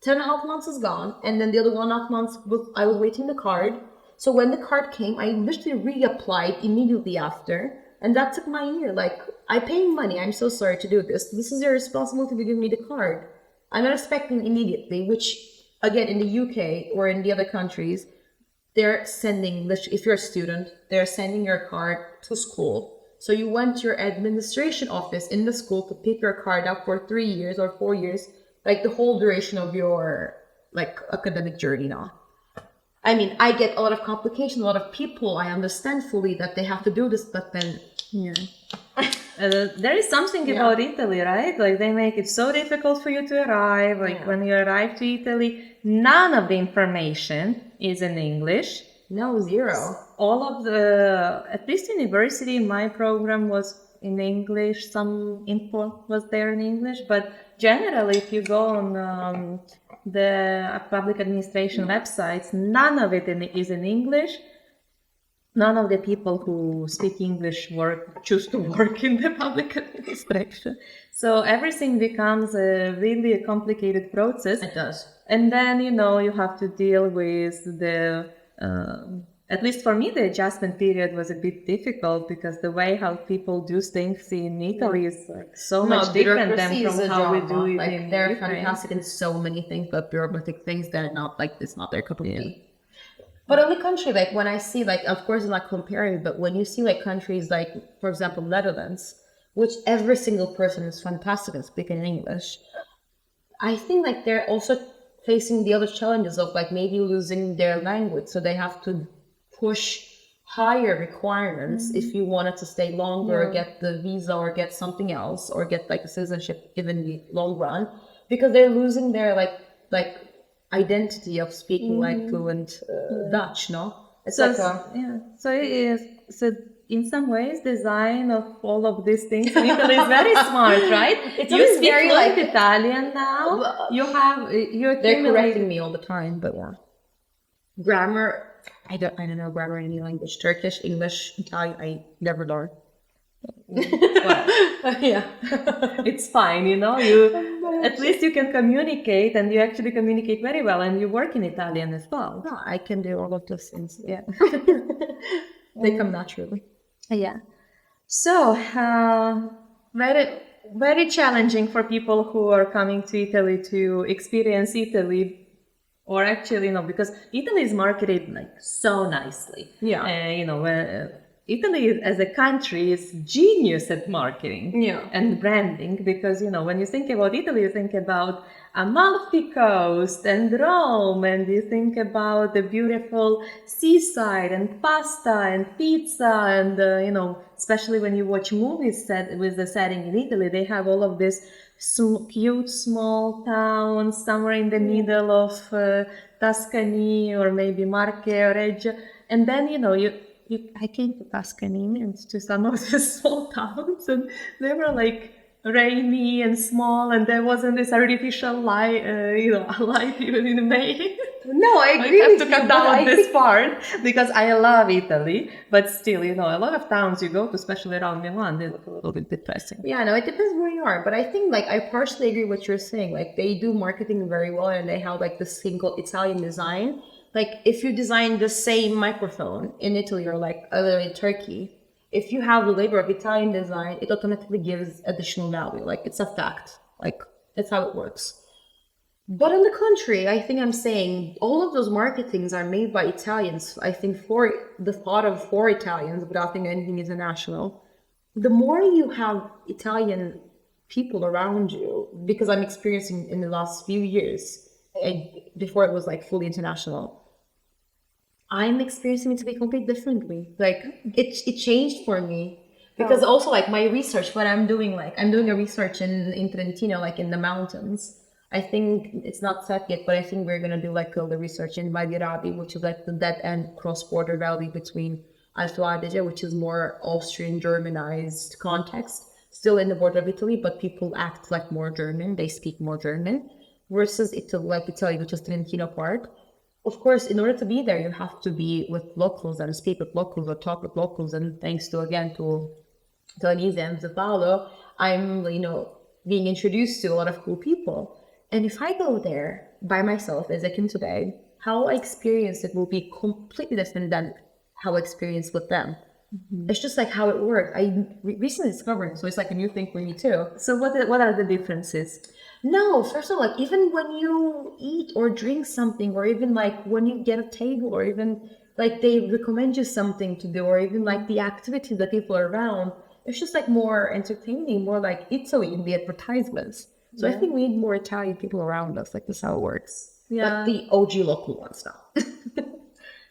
10 and a half months is gone, and then the other 1.5 months, I was waiting the card. So when the card came, I literally reapplied immediately after, and that took my year. Like, I pay money, I'm so sorry to do this. This is your responsibility to give me the card. I'm not expecting immediately, which, again, in the UK or in the other countries, they're sending, if you're a student, they're sending your card to school. So you went to your administration office in the school to pick your card up for 3 years or 4 years, like the whole duration of your like academic journey now. I mean, I get a lot of complications, a lot of people. I understand fully that they have to do this, but then there is something about Italy, right? Like they make it so difficult for you to arrive. Like when you arrive to Italy, none of the information is in English. No, zero. All of the, at least university, my program was in English. Some info was there in English, but generally, if you go on the public administration websites, none of it is in English. None of the people who speak English choose to work in the public administration. So everything becomes a really complicated process. It does. And then, you know, you have to deal with the... at least for me, the adjustment period was a bit difficult because the way how people do things in Italy is like so much different than from how we do it in they're Ukraine. fantastic in so many things, but bureaucratic things, they're not like this, not their cup of tea. But on the country, like when I see, like, of course, I'm not comparing, but when you see like countries like, for example, Netherlands, which every single person is fantastic at speaking English, I think like they're also facing the other challenges of like maybe losing their language, so they have to push higher requirements if you wanted to stay longer or get the visa or get something else or get like a citizenship even in the long run, because they're losing their like identity of speaking like fluent Dutch, no? It's So, like so it is, so in some ways, design of all of these things in Italy is very smart, right? You speak very, fluent like- Italian now. You have, you they're accumulate correcting me all the time, but yeah. Grammar, I don't know grammar in any language. Turkish, English, Italian, I never learned. Yeah. it's fine, you know, at least you can communicate, and you actually communicate very well, and you work in Italian as well. No, I can do all of those things. Yeah. They come naturally. Yeah. So, very, very challenging for people who are coming to Italy to experience Italy, or actually, no, because Italy is marketed like so nicely. Yeah. You know, Italy as a country is genius at marketing and branding, because, you know, when you think about Italy, you think about Amalfi Coast and Rome, and you think about the beautiful seaside and pasta and pizza, and, you know, especially when you watch movies set with the setting in Italy, they have all of this cute small towns somewhere in the middle of Tuscany or maybe Marche or Reggio, and then, you know, I came to Tuscany and to some of the small towns, and they were like rainy and small, and there wasn't this artificial light, light even in May. No, I agree. I have to cut down this part because I love Italy, but still, you know, a lot of towns you go to, especially around Milan, they look a little bit depressing. Yeah, no, it depends where you are, but I think like I partially agree with what you're saying. Like they do marketing very well, and they have like this thing called Italian design. Like if you design the same microphone in Italy or like in Turkey, if you have the labor of Italian design, it automatically gives additional value. Like it's a fact. Like that's how it works. But on the contrary, I think I'm saying all of those marketings are made by Italians. I think for Italians, without thinking anything international. The more you have Italian people around you, because I'm experiencing in the last few years, before it was like fully international, I'm experiencing it to be completely differently. Like it changed for me because also like my research, what I'm doing, like I'm doing a research in Trentino, like in the mountains. I think it's not set yet, but I think we're gonna do like all the research in Magherabi, which is like the dead end cross-border valley between Alto Adige, which is more Austrian Germanized context, still in the border of Italy, but people act like more German, they speak more German, versus Italy, like Italy, which is Trentino part. Of course, in order to be there, you have to be with locals and speak with locals or talk with locals. And thanks to again to Anise and to Paolo, I'm being introduced to a lot of cool people. And if I go there by myself as Ekin today, how I experience it will be completely different than how I experience with them. It's just like how it works. I recently discovered, so it's like a new thing for me too. So what are the differences? No, first of all, like even when you eat or drink something, or even like when you get a table, or even like they recommend you something to do, or even like the activities that people are around, it's just like more entertaining, more like Italy in the advertisements. So I think we need more Italian people around us. Like this is how it works. Yeah. But the OG local ones now.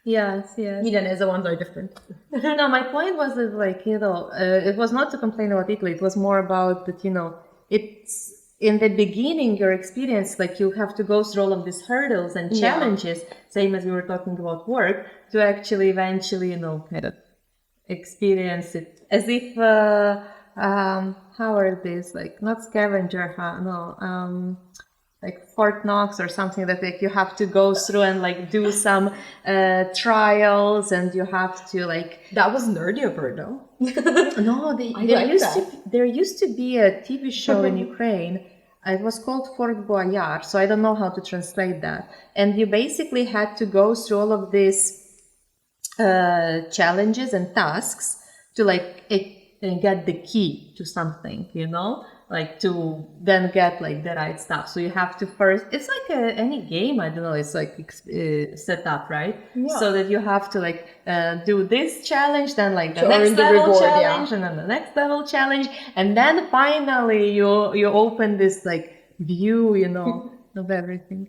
Yes. Milanese ones are different. No, my point was that like, it was not to complain about Italy. It was more about that, it's in the beginning, your experience, like you have to go through all of these hurdles and challenges, same as we were talking about work, to actually eventually, kind of experience it as if, how are these, like not scavenger, like Fort Knox or something that like you have to go through and like do some trials, and you have to like That was nerdy of her, no? no, there used to be a TV show in Ukraine. It was called Fort Boyard, so I don't know how to translate that. And you basically had to go through all of these challenges and tasks to like get the key to something, like to then get like the right stuff. So you have to first, it's like any game, I don't know, it's like set up, right? Yeah. So that you have to like do this challenge, then like the To next earn the level reward, challenge, yeah. and then the next level challenge, and then finally you open this like view, of everything.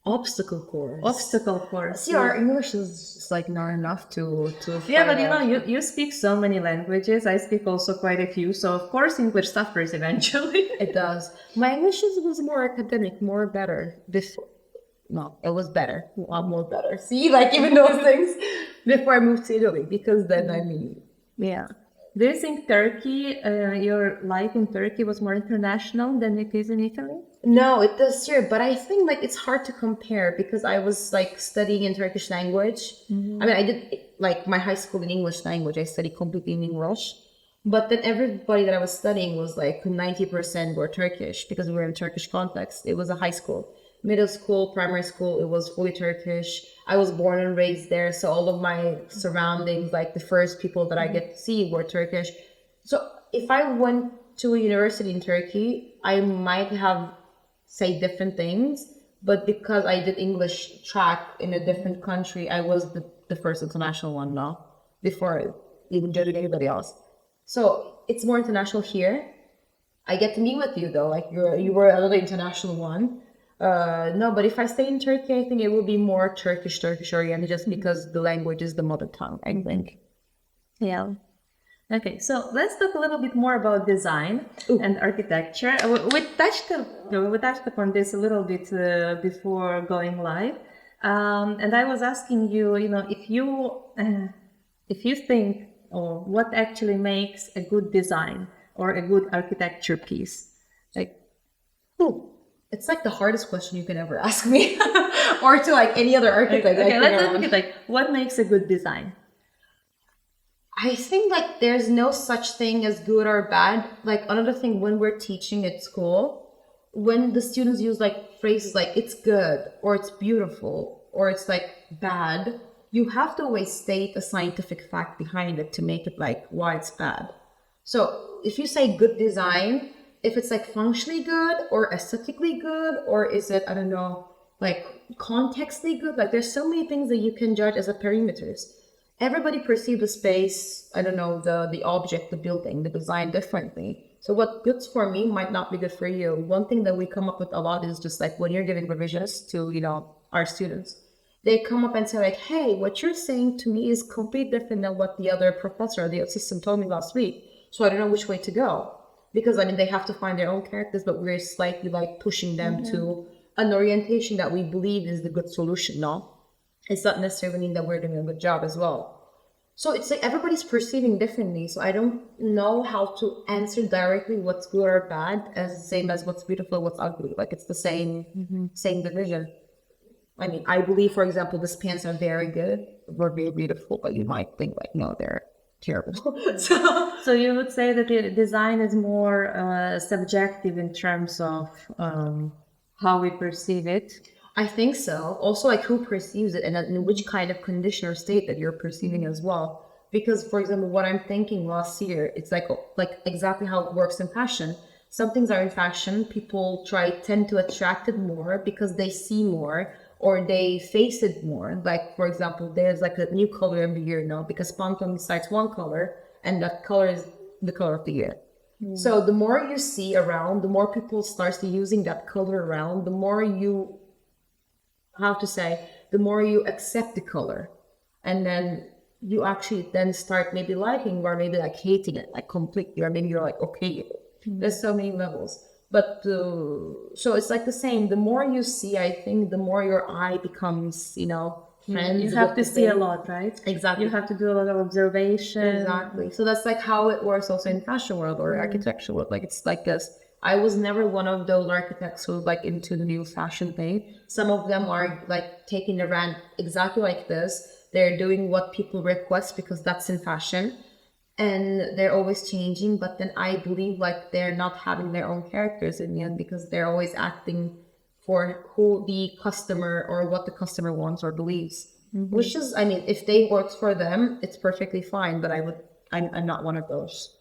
Obstacle course. Obstacle course. See, our English is just like not enough to Yeah, find but out. you speak so many languages. I speak also quite a few, so of course English suffers eventually. It does. My English was more academic, more better. No, it was better. A lot more better. See, like even those things before I moved to Italy, because then Yeah. Do you think Turkey, your life in Turkey was more international than it is in Italy? No, it does here, but I think like it's hard to compare because I was like studying in Turkish language. I mean, I did like my high school in English language. I studied completely in English, but then everybody that I was studying was like 90% were Turkish because we were in Turkish context. It was a high school, middle school, primary school. It was fully Turkish. I was born and raised there, so all of my surroundings, like the first people that I get to see, were Turkish. So if I went to a university in Turkey, I might have say different things, but because I did English track in a different country, I was the first international one now, before I even judging anybody else. So it's more international here. I get to meet with you though, like you were a little international one. No, but if I stay in Turkey, I think it will be more Turkish oriented, just because the language is the mother tongue, I think. Yeah. Okay, so let's talk a little bit more about design and architecture. We touched upon this a little bit before going live, and I was asking you, if you think, or what actually makes a good design or a good architecture piece, like. It's like the hardest question you can ever ask me, or to like any other architect. Okay, let's look at like what makes a good design. I think like there's no such thing as good or bad. Like another thing, when we're teaching at school, when the students use like phrases like it's good or it's beautiful or it's like bad, you have to always state a scientific fact behind it to make it like why it's bad. So if you say good design, if it's like functionally good or aesthetically good, or is it, I don't know, like contextually good, like there's so many things that you can judge as a perimeters. Everybody perceives the space, I don't know, the object, the building, the design differently. So what good's for me might not be good for you. One thing that we come up with a lot is just like when you're giving revisions to, our students, they come up and say like, hey, what you're saying to me is completely different than what the other professor or the assistant told me last week. So I don't know which way to go. Because they have to find their own characters, but we're slightly like pushing them to an orientation that we believe is the good solution, no? It's not necessarily mean that we're doing a good job as well. So it's like everybody's perceiving differently. So I don't know how to answer directly what's good or bad as same as what's beautiful, what's ugly. Like it's the same division. I mean, I believe, for example, these pants are very good, or very beautiful, but you might think like, no, they're terrible. So you would say that the design is more subjective in terms of how we perceive it. I think so. Also, like who perceives it and in which kind of condition or state that you're perceiving as well. Because, for example, what I'm thinking last year, it's like exactly how it works in fashion. Some things are in fashion, people tend to attract it more because they see more or they face it more. Like, for example, there's like a new color every year now because Pantone decides one color and that color is the color of the year. So the more you see around, the more people starts to using that color around, the more you the more you accept the color, and then you actually then start maybe liking or maybe like hating it like completely, or maybe you're like okay. There's so many levels, but so it's like the same. The more you see, I think the more your eye becomes friends. You have to see a lot, right? Exactly. You have to do a lot of observation. Exactly. So that's like how it works also in fashion world or architecture world. Like it's like this. I was never one of those architects who like into the new fashion thing. Some of them are like taking the rant exactly like this. They're doing what people request because that's in fashion. And they're always changing. But then I believe like they're not having their own characters in the end because they're always acting for who the customer or what the customer wants or believes. Which is, I mean, if they works for them, it's perfectly fine. But I'm not one of those.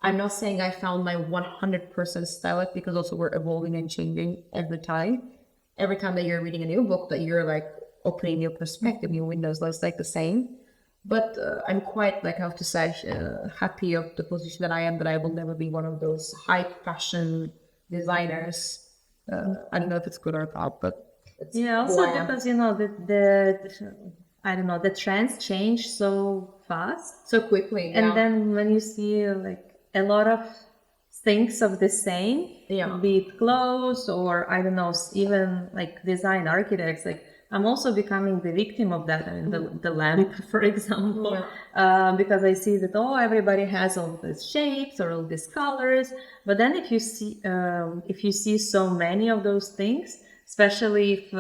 I'm not saying I found my 100% style because also we're evolving and changing every time. Every time that you're reading a new book, that you're like opening new perspective, new windows, that's like the same. But I'm quite like, how to say, happy of the position that I am, that I will never be one of those high fashion designers. I don't know if it's good or not, but it's Also because I don't know, the trends change so fast, so quickly, and then when you see like a lot of things of the same, be it clothes or I don't know, even like design architects, like I'm also becoming the victim of that. I mean, the lamp, for example, because I see that everybody has all these shapes or all these colors, but then if you see so many of those things, especially if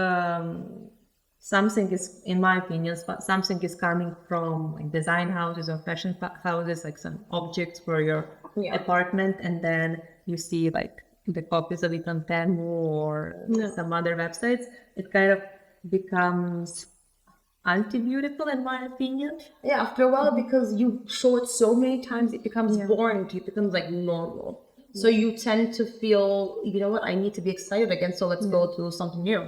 something is, in my opinion, something is coming from like design houses or fashion houses, like some objects for your apartment, and then you see like the copies of it on Temu or some other websites, it kind of becomes anti-beautiful in my opinion. Yeah, after a while, because you show it so many times, it becomes boring to you, it becomes like normal. So you tend to feel, you know what, I need to be excited again, so let's go to something new.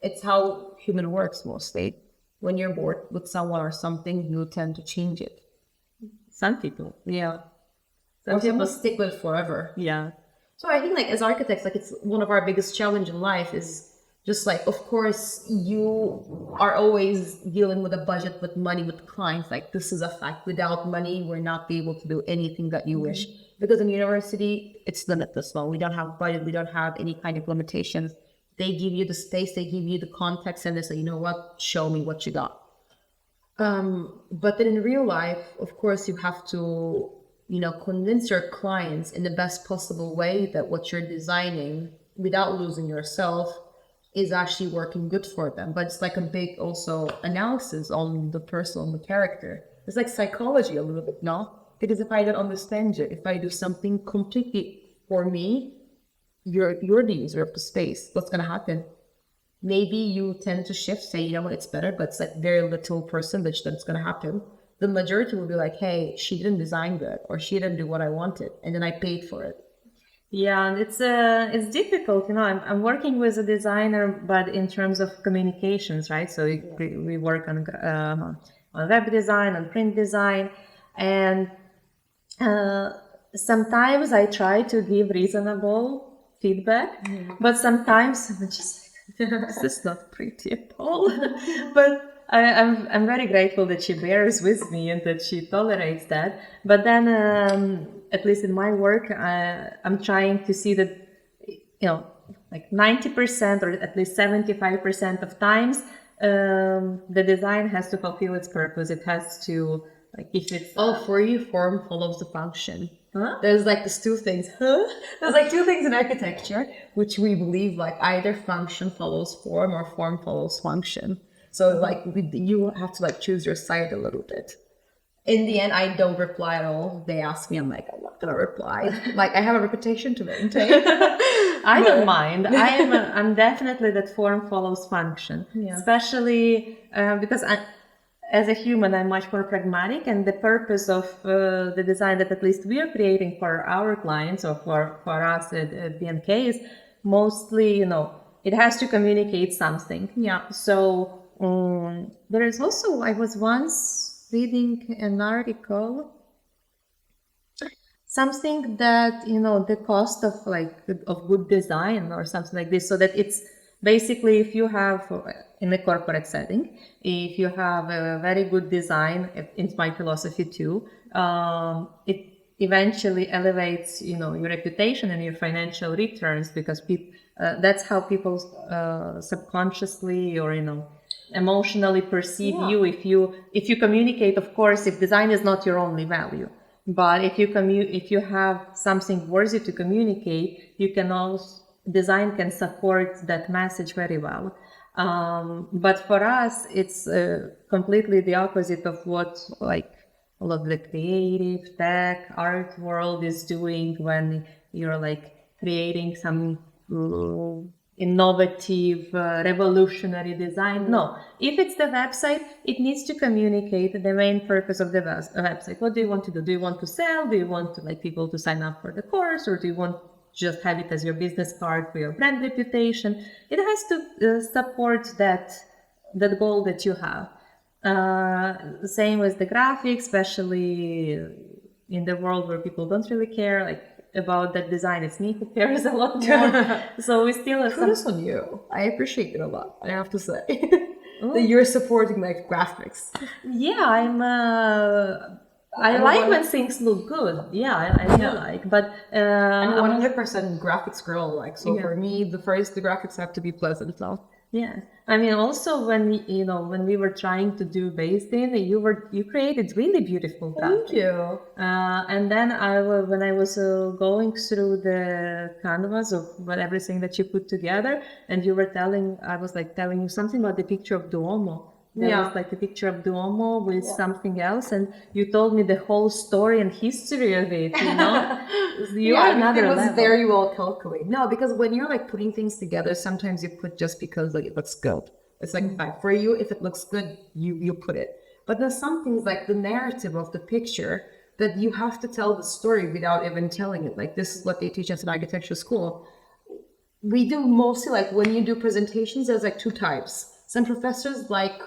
It's how human works mostly. When you're bored with someone or something, you tend to change it. Some people, Some people stick with it forever. Yeah. So I think like as architects, like it's one of our biggest challenge in life is just like, of course, you are always dealing with a budget, with money, with clients. Like this is a fact. Without money, we're not be able to do anything that you wish. Because in university, it's limitless. Well, we don't have budget. We don't have any kind of limitations. They give you the space, they give you the context, and they say, you know what, show me what you got. But then in real life, of course, you have to, convince your clients in the best possible way that what you're designing without losing yourself is actually working good for them. But it's like a big also analysis on the person, on the character. It's like psychology a little bit, no? Because if I don't understand you, if I do something completely for me, you're the user of the space, what's going to happen? Maybe you tend to shift, say, you know what, it's better, but it's like very little percentage that's going to happen. The majority will be like, hey, she didn't design good, or she didn't do what I wanted, and then I paid for it. Yeah, and it's difficult, I'm working with a designer, but in terms of communications, right? So we work on web design, on print design, and sometimes I try to give reasonable feedback, but sometimes I'm just like, this is not pretty at all. But I'm very grateful that she bears with me and that she tolerates that. But then, at least in my work, I'm trying to see that, like 90% or at least 75% of times, the design has to fulfill its purpose. It has to, like, if it's For you, form follows the function. huh? There's like these two things. There's like two things in architecture, which we believe like either function follows form or form follows function. So like you have to like choose your side a little bit. In the end, I don't reply at all. They ask me, I'm like, I'm not gonna reply. Like I have a reputation to maintain. I don't mind. I'm definitely that form follows function, especially because as a human, I'm much more pragmatic, and the purpose of the design that at least we are creating for our clients or for us at BNK is mostly, it has to communicate something. Yeah. So there is also, I was once reading an article, something that, the cost of of good design or something like this, so that it's basically, if you have in a corporate setting, if you have a very good design, in my philosophy too, it eventually elevates, your reputation and your financial returns, because that's how people subconsciously or emotionally perceive you. If you communicate, of course, if design is not your only value, but if you have something worthy to communicate, you can also, design can support that message very well. But for us, it's completely the opposite of what like a lot of the creative tech art world is doing when you're like creating some innovative, revolutionary design. No, if it's the website, it needs to communicate the main purpose of the website. What do you want to do? Do you want to sell? Do you want to like people to sign up for the course, or do you want just have it as your business card for your brand reputation? It has to support that goal that you have. Same with the graphics, especially in the world where people don't really care like about that design. It's me who cares a lot more. So we still have Kudos on you. I appreciate it a lot, I have to say. That you're supporting like graphics. Yeah, I like when things look good. Yeah, I do like, but I'm 100% graphics girl. Like, so for me, the graphics have to be pleasant. So yeah, I mean, also when when we were trying to do based in, you created really beautiful graphics. thank you. And then when I was going through the canvas of everything that you put together, and you were I was like telling you something about the picture of Duomo. There was like a picture of Duomo with something else, and you told me the whole story and history of it. You're another it was level. very well calculated. No, because when you're like putting things together, sometimes you put just because like it looks good. It's like fine for you. If it looks good, you put it. But there's some things like the narrative of the picture that you have to tell the story without even telling it. Like this is what they teach us in architecture school. We do mostly like when you do presentations, there's like two types. Some professors like,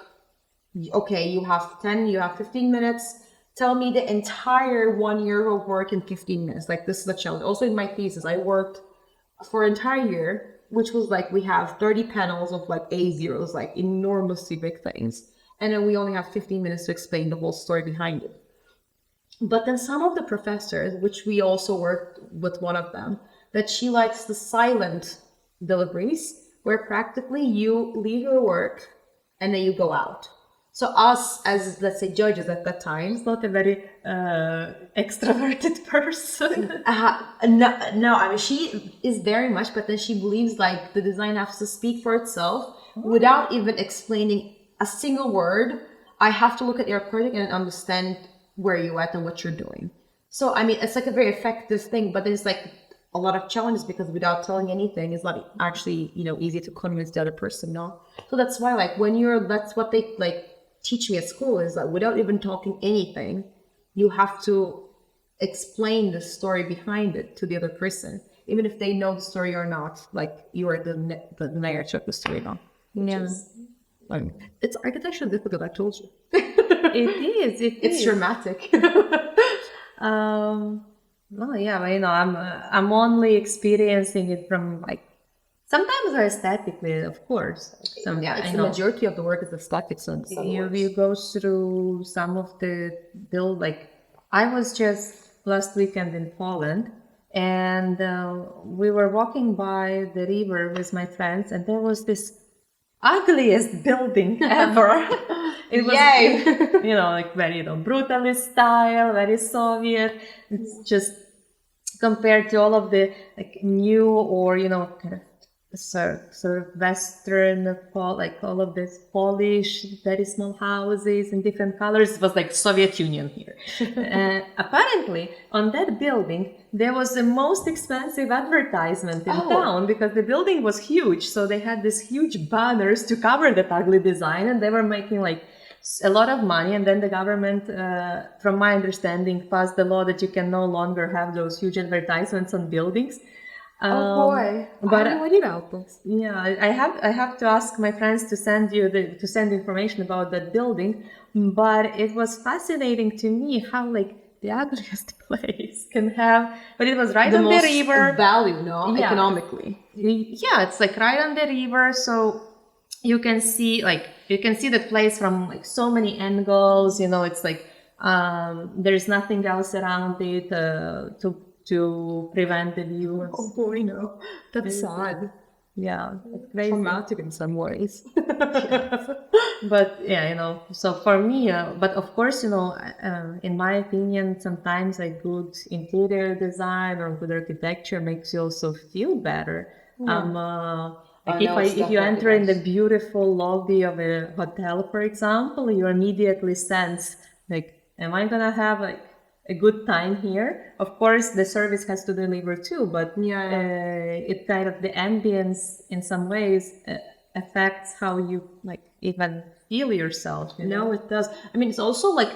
okay, you have 10, you have 15 minutes. Tell me the entire 1 year of work in 15 minutes. Like this is the challenge. Also in my thesis, I worked for an entire year, which was like, we have 30 panels of like A0s, like enormously big things. And then we only have 15 minutes to explain the whole story behind it. But then some of the professors, which we also worked with one of them, that she likes the silent deliveries, where practically you leave your work and then you go out. So us as, let's say, judges at that time, It's not a very extroverted person. no, I mean, she is very much, but then she believes like the design has to speak for itself without even explaining a single word. I have to look at your project and understand where you're at and what you're doing. So, I mean, it's like a very effective thing, but there's like a lot of challenges because without telling anything, it's not actually, easy to convince the other person, no? So that's why, like, that's what they, like, teach me at school is that without even talking anything, you have to explain the story behind it to the other person, even if they know the story or not. Like you are the narrator of the story, no? Yeah, It's architecture difficult. I told you. it is. It's dramatic. Oh yeah, well, I'm only experiencing it from like sometimes aesthetically, of course. Some Yeah, I it's the know majority of the work is aesthetic, so you go through some of the build like I was just last weekend in Poland, and we were walking by the river with my friends, and there was this ugliest building ever. It was, Yay! like very, brutalist style, very Soviet. It's just compared to all of the like new or kind of sort of Western, like all of this Polish, very small houses in different colors. It was like Soviet Union here. Apparently, on that building, there was the most expensive advertisement in town because the building was huge. So they had these huge banners to cover that ugly design, and they were making like a lot of money. And then the government, from my understanding, passed the law that you can no longer have those huge advertisements on buildings. Oh boy! But I have no idea about this. yeah, I have to ask my friends to send information about that building. But it was fascinating to me how like the ugliest place can have, but it was right The on the most river. value, no, Yeah. economically. Yeah, it's like right on the river, so you can see the place from like so many angles. It's like there's nothing else around it to prevent the view. Oh boy, no, that's sad. Yeah, it's crazy. Traumatic in some ways. But yeah, so for me, but of course, in my opinion, sometimes a good interior design or good architecture makes you also feel better. Like no, it's if you enter definitely in the nice. beautiful lobby of a hotel, for example, you immediately sense like, am I gonna have like a good time here? Of course, the service has to deliver too, but it kind of the ambience in some ways affects how you like even feel yourself. No, it does. I mean, it's also like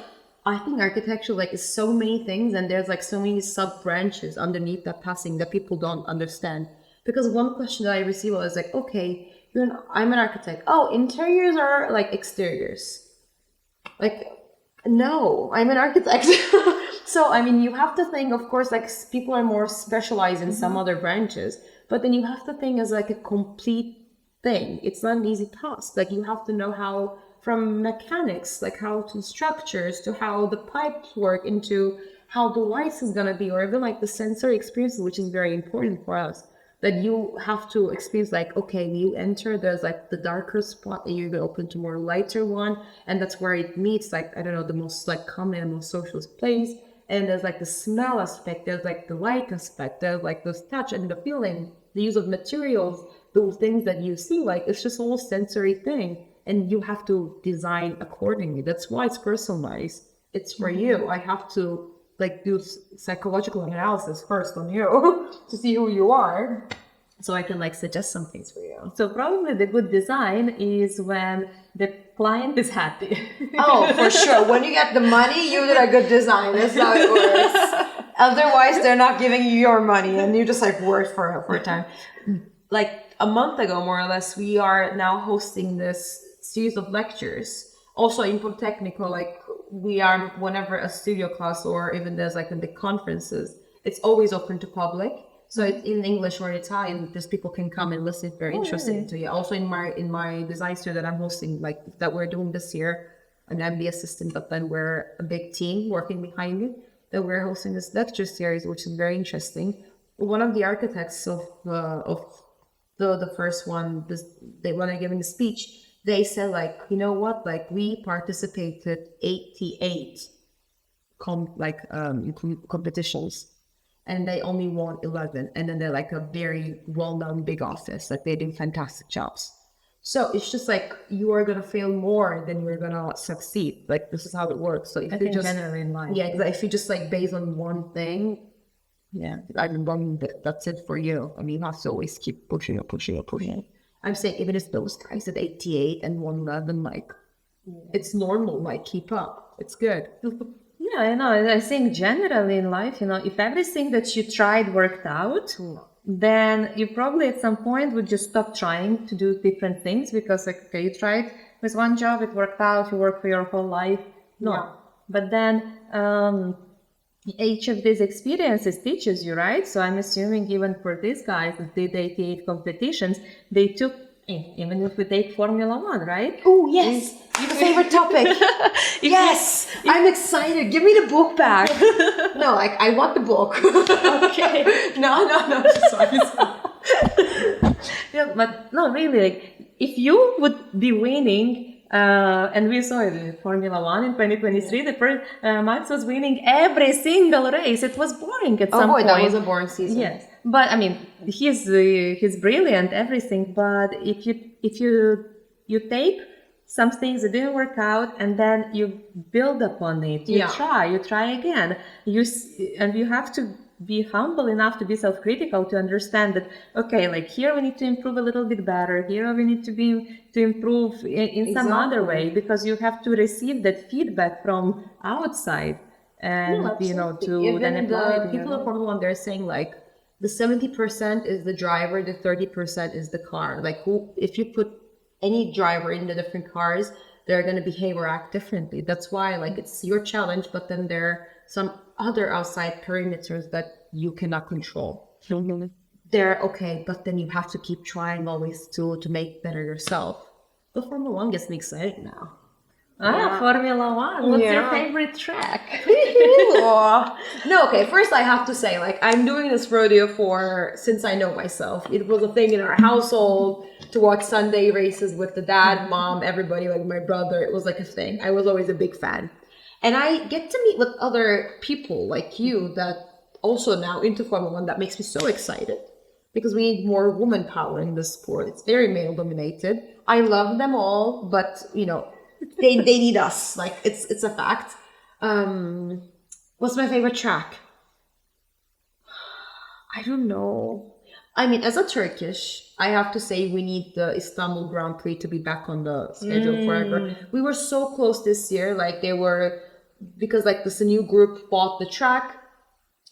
I think architecture like is so many things, and there's like so many sub branches underneath that passing that people don't understand. Because one question that I received was like, okay, I'm an architect. Oh, interiors are like exteriors. Like, no, I'm an architect. So, I mean, you have to think, of course, like people are more specialized in some other branches, but then you have to think as like a complete thing. It's not an easy task. Like, you have to know how, from mechanics, like how to structures, to how the pipes work, into how the lights is gonna be, or even like the sensory experience, which is very important for us that you have to experience like, okay, you enter, there's like the darker spot and you open to more lighter one, and that's where it meets like, I don't know, the most like common and most social place. And there's like the smell aspect, there's like the light aspect, there's like the touch and the feeling, the use of materials, those things that you see, like it's just all sensory thing, and you have to design accordingly. That's why it's personalized. It's for you. I have to like do psychological analysis first on you to see who you are, so I can like suggest some things for you. So probably the good design is when the client is happy. Oh, for sure. When you get the money, you get a good design. That's how it works. Otherwise, they're not giving you your money, and you just like work for a time. Like a month ago, more or less, we are now hosting this series of lectures. Also in Politecnico, like we are, whenever a studio class or even there's like in the conferences, it's always open to public. So it's in English or Italian, just people can come and listen. It's very interesting to you. Also in my design studio that I'm hosting, like that we're doing this year, an MD assistant, but then we're a big team working behind it, that we're hosting this lecture series, which is very interesting. One of the architects of the first one, they when I giving the speech, they said like, you know what, like we participated 88 competitions, and they only won 11, and then they're like a very well-known big office, like they do fantastic jobs. So it's just like you are gonna fail more than you're gonna succeed. Like this is how it works. So if you just generally in life. yeah, exactly. If you just like based on one thing, yeah, I'm wrong. That's it for you. I mean, you have to always keep pushing it, pushing it, pushing it. I'm saying even if those guys at 88 and 111, like it's normal. Like keep up. It's good. Yeah, I think generally in life, if everything that you tried worked out, then you probably at some point would just stop trying to do different things because, like, okay, you tried with one job, it worked out, you work for your whole life. No. Yeah. But then each of these experiences teaches you, right? So I'm assuming even for these guys that did 88 competitions, they took, even if we take Formula One, right? Oh, yes. Your favorite topic. Yes. I'm excited. Give me the book back. No, like, I want the book. Okay. No. Sorry. Yeah, but no, really, like, if you would be winning, and we saw it in Formula One in 2023, the first, Max was winning every single race. It was boring at some point. That was a boring season. Yes, but I mean, he's brilliant, everything. But if you take some things that didn't work out, and then you build upon it, you try again. And you have to be humble enough to be self-critical to understand that, okay, like here we need to improve a little bit better, here we need to improve in some other way, because you have to receive that feedback from outside, and to even then apply the it. people in Formula One, they're saying like the 70% is the driver, the 30% is the car. Like if you put any driver in the different cars, they're going to behave or act differently. That's why like it's your challenge, but then there are some other outside perimeters that you cannot control. They're okay, but then you have to keep trying always to make better yourself. The Formula One gets me excited now. Formula One. What's your favorite track? No, okay. First, I have to say, like, I'm doing this rodeo since I know myself. It was a thing in our household to watch Sunday races with the dad, mom, everybody, like my brother. It was like a thing. I was always a big fan, and I get to meet with other people like you that also now into Formula One. That makes me so excited because we need more woman power in the sport. It's very male dominated. I love them all, but they need us. Like it's a fact. What's my favorite track? I don't know. I mean, as a Turkish, I have to say we need the Istanbul Grand Prix to be back on the schedule forever. We were so close this year. Like because like this new group bought the track,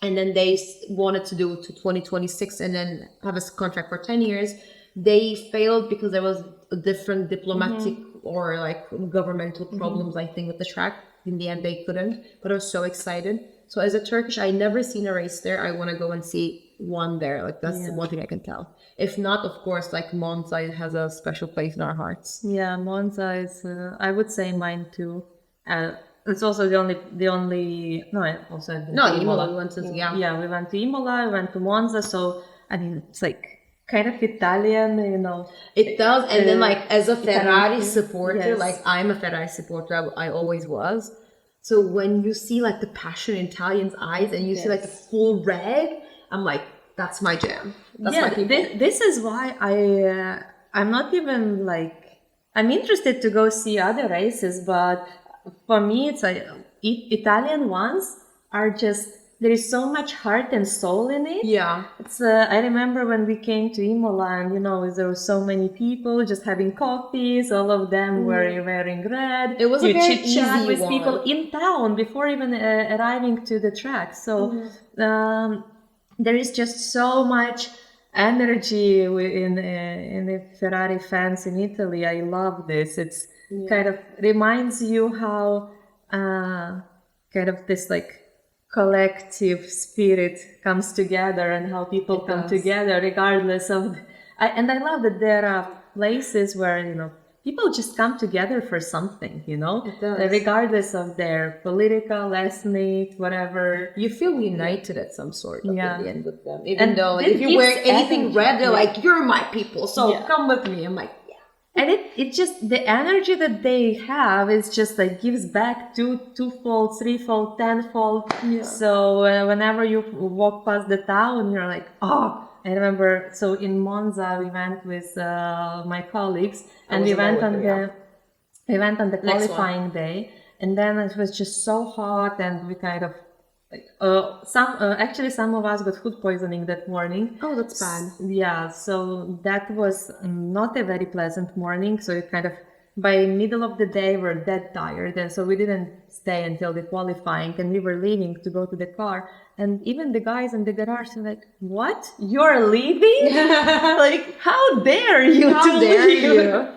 and then they wanted to do it to 2026 and then have a contract for 10 years. They failed because there was a different diplomatic or like governmental problems, I think, with the track. In the end, they couldn't, but I was so excited. So as a Turkish, I never seen a race there. I want to go and see one there. Like that's one thing I can tell. If not, of course, like Monza has a special place in our hearts. Yeah, Monza is, I would say mine too. It's also the only, no, I also have been to Imola. We went to, we went to Imola, we went to Monza. So, I mean, it's like, kind of Italian, It does, and then like as a Ferrari supporter, yes. like I'm a Ferrari supporter, I always was. So when you see like the passion in Italians' eyes, and you see like the full red, I'm like, that's my jam. That's my people. This is why I'm not even like, I'm interested to go see other races, but for me, it's like Italian ones are just. There is so much heart and soul in it. Yeah. It's. I remember when we came to Imola, and there were so many people just having coffees. All of them were wearing red. It was a very chit-chat with one. people in town before even arriving to the track. So there is just so much energy in the Ferrari fans in Italy. I love this. It's kind of reminds you how kind of this like collective spirit comes together, and how people come together regardless of and I love that there are places where people just come together for something, regardless of their political, ethnic, whatever. You feel united at some sort of at the end with them, even And though like, this if you wear gives anything energy. red, they're like, you're my people, so come with me. I'm like, and it just, the energy that they have is just like gives back twofold, threefold, tenfold. So whenever you walk past the town, you're like, oh. I remember, so in Monza we went with my colleagues, and we went on the qualifying day, and then it was just so hot, and we kind of some of us got food poisoning that morning. Oh, that's bad. Yeah, so that was not a very pleasant morning. So it kind of, by middle of the day, we're dead tired, and so we didn't stay until the qualifying, and we were leaving to go to the car, and even the guys in the garage were like, "What? You're leaving? Like, how dare you? How dare you?"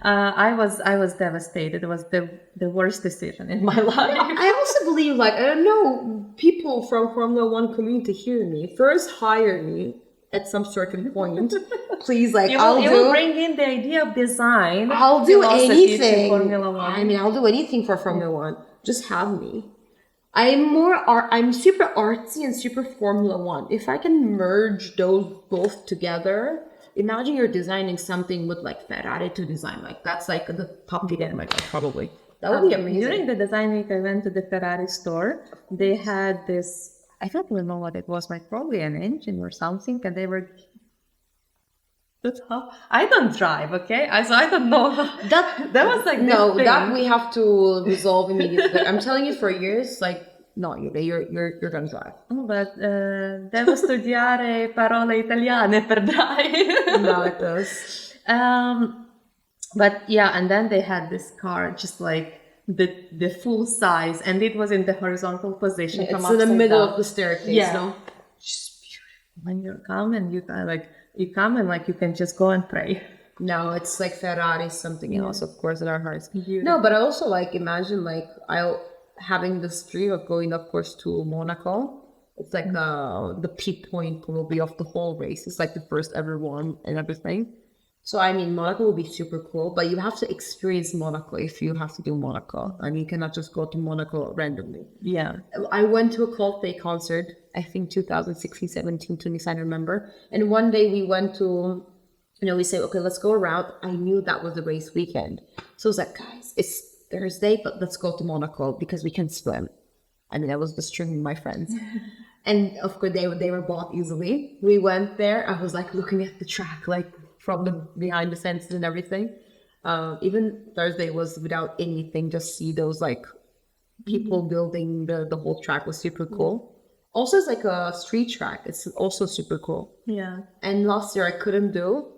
I was devastated. It was the worst decision in my life. I also believe, like, I don't know, people from Formula One community hear me. First, hire me at some certain point. Please, like, You will bring in the idea of design. I'll do philosophy to anything. Formula One. I mean, I'll do anything for Formula One. Just have me. I'm super artsy and super Formula One. If I can merge those both together, imagine you're designing something with like Ferrari to design. Like that's like the top of my life, probably. That would be amazing. During the design week, I went to the Ferrari store. They had this, I don't even know what it was, like probably an engine or something, and they were. That's how I don't drive, okay? So I don't know. That was like no, this that thing. we have to resolve immediately. I'm telling you, for years, like no, you're gonna drive. But devo studiare parole italiane per drive. No, it does. But yeah, and then they had this car, just like the full size, and it was in the horizontal position. It's in the middle of the staircase. Yeah. No? Just beautiful. When you come and you come and like you can just go and pray. No, it's like Ferrari, something else, of course, in our hearts. Beautiful. No, but I also like imagine like having this dream of going, of course, to Monaco. It's like the peak point probably of the whole race. It's like the first ever one and everything. So I mean, Monaco will be super cool, but you have to experience Monaco if you have to do Monaco. I mean, you cannot just go to Monaco randomly. Yeah. I went to a Coldplay concert, I think 2016, 17, 20, I remember. And one day we went to, we say, okay, let's go around. I knew that was the race weekend. So I was like, guys, it's Thursday, but let's go to Monaco because we can swim. I mean, I was just stringing my friends. And of course, they were bought easily. We went there. I was like looking at the track, like from the behind the fences and everything. Even Thursday was without anything, just see those like people building the whole track was super cool. Also, it's like a street track. It's also super cool. Yeah. And last year I couldn't do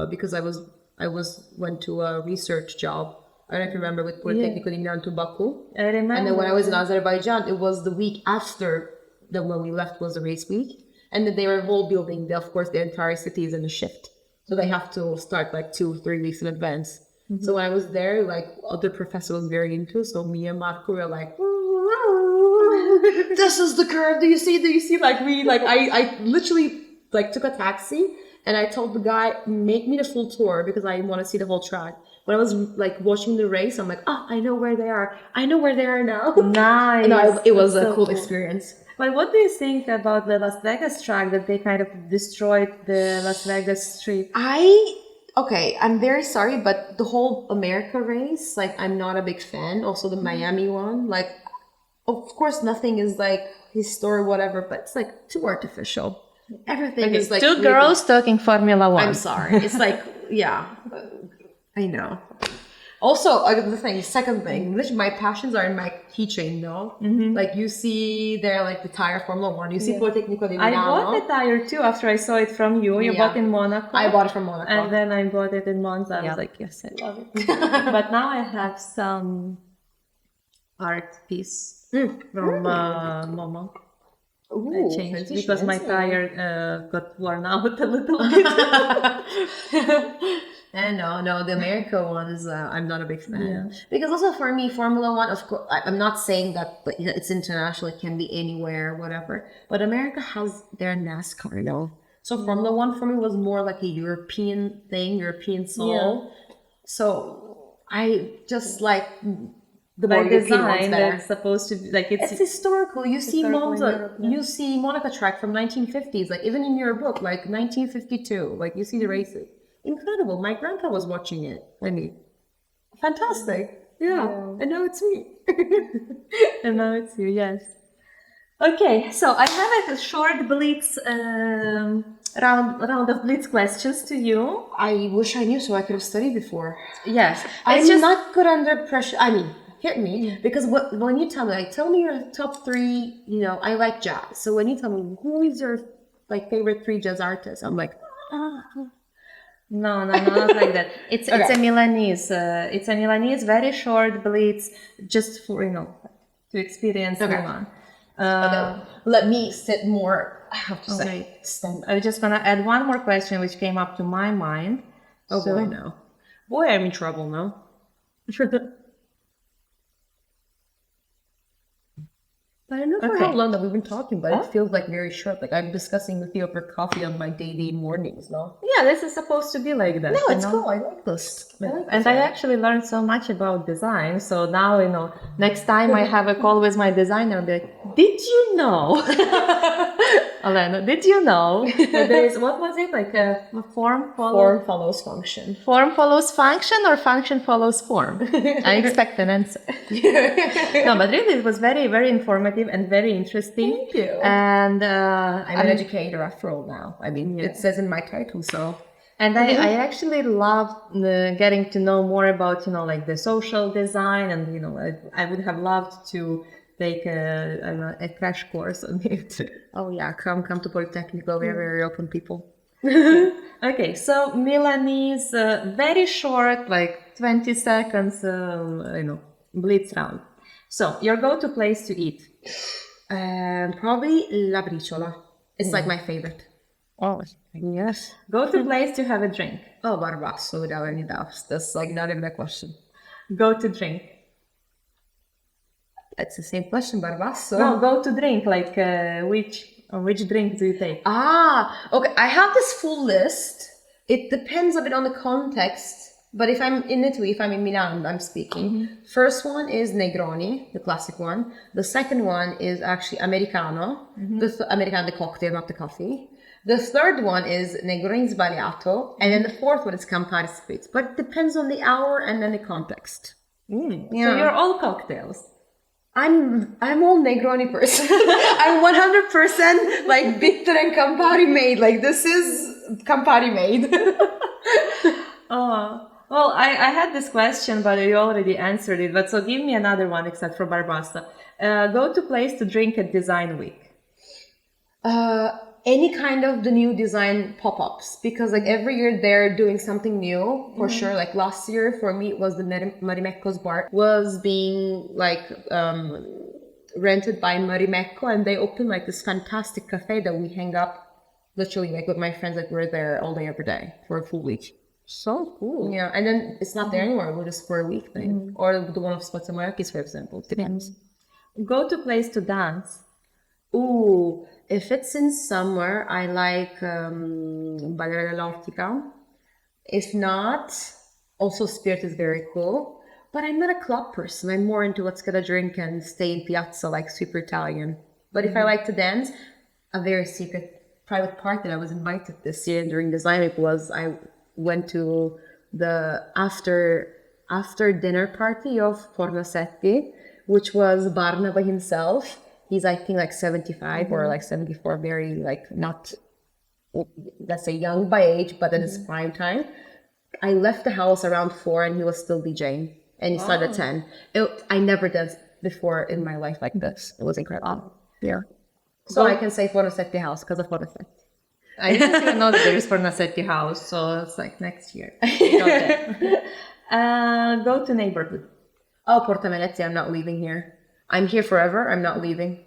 because I went to a research job. I don't know if you remember with Politecnico di Milano to Baku. I remember. And then when I was in Azerbaijan, it was the week after when we left was the race week. And then they were whole building, of course, the entire city is in a shift. So they have to start like 2-3 weeks in advance. Mm-hmm. So when I was there, like other professor was very into, so me and Marco were like, this is the curve. Do you see? Like I literally like took a taxi and I told the guy, make me the full tour because I want to see the whole track. When I was like watching the race, I'm like, I know where they are. I know where they are now. Nice. No, it was a cool experience. But what do you think about the Las Vegas track that they kind of destroyed the Las Vegas Strip? I'm very sorry, but the whole America race, like I'm not a big fan. Also the Miami one, like of course nothing is like historic, whatever, but it's like too artificial. Everything is like two girls talking Formula One. I'm sorry. It's like, yeah, I know. Also, second thing, literally my passions are in my keychain, no? Mm-hmm. Like you see there, like the tire Formula One, you see Politecnico di Milano. I bought the tire too after I saw it from you. You bought in Monaco. I bought it from Monaco. And then I bought it in Monza. I was like, yes, I love it. But now I have some art piece from Momo. Ooh, I changed because my tire got worn out a little bit. And no, the America one is I'm not a big fan. Yeah. Because also for me, Formula One, of course, I'm not saying that, but it's international. It can be anywhere, whatever. But America has their NASCAR, So Formula One for me was more like a European thing, European soul. Yeah. So I just like the by more design that's supposed to be like it's historical. You see Monza, you see Monaco track from 1950s, like even in your book, like 1952, like you see the races. Incredible. My grandpa was watching it. I mean, fantastic. Yeah. And now it's me. And now it's you, yes. Okay, so I have a short blitz round of blitz questions to you. I wish I knew so I could have studied before. Yes. I'm not good under pressure. I mean, hit me. Because when you tell me, like, tell me your top 3, I like jazz. So when you tell me, who is your favorite 3 jazz artists? I'm like, No, not like that. It's a Milanese. It's a Milanese, very short blitz, just for to experience everyone. Let me sit more. I have to say. I'm just gonna add one more question, which came up to my mind. I know. Boy, I'm in trouble now. I don't know for how long that we've been talking, but it feels like very short. Like I'm discussing with you over coffee on my daily mornings, no? Yeah, this is supposed to be like that. No, it's cool. I like this. And I actually learned so much about design. So now, next time I have a call with my designer, I'll be like, did you know? Elena, did you know that there is, what was it? Like a form follows function. Form follows function or function follows form? I expect an answer. No, but really it was very, very informative and very interesting. Thank you. And I'm an educator after all now. I mean, it says in my title, so. And I actually love getting to know more about, like the social design, and, I would have loved to take a crash course on it. Oh yeah, come to Politecnico. We're very open people. Okay, so Milanese, very short, like 20 seconds, blitz round. So your go-to place to eat? Probably La Briciola. It's like my favorite. Oh, yes. Go-to place to have a drink? Oh, Barbasso, without any doubts. That's like not even a question. Go-to drink? It's the same question, Barbasso. No, go-to drink, like which drink do you take? Okay. I have this full list. It depends a bit on the context. But if I'm in Italy, if I'm in Milan, I'm speaking. First one is Negroni, the classic one. The second one is actually Americano. Americano, the cocktail, not the coffee. The third one is Negroni Sbagliato. And then the fourth one is Campari Spritz. But it depends on the hour and then the context. So you're all cocktails. I'm all Negroni person. I'm 100% like bitter and Campari made. Like this is Campari made. Well, I had this question, but you already answered it. But so give me another one except for Barbassa. Go-to place to drink at Design Week? Any kind of the new design pop-ups, because like every year they're doing something new for sure. Like last year for me it was the Marimekko's bar was being like rented by Marimekko, and they opened like this fantastic cafe that we hang up literally like with my friends. Like we're there all day every day for a full week. So cool. Yeah, and then it's not there anymore. We're just for a week thing. Or the one of Spazzamorakis, for example. Depends. Go-to place to dance? Ooh, if it's in summer, I like Ballerina L'Ottica. If not, also Spirit is very cool. But I'm not a club person. I'm more into let's get a drink and stay in piazza, like super Italian. But if I like to dance, a very secret private party that I was invited this year during Design Week was I went to the after dinner party of Fornasetti, which was Barnaba himself. He's, I think, like 75 or like 74, very like not, let's say young by age, but at his prime time. I left the house around 4 and he was still DJing, and he started at 10. I never danced before in my life like this. It was incredible. Yeah. So I can say Fornasetti house because of Fornasetti. I didn't even know that there is Fornasetti house, so it's like next year. Go to neighborhood. Oh, Porta Venezia, I'm not leaving here. I'm here forever. I'm not leaving.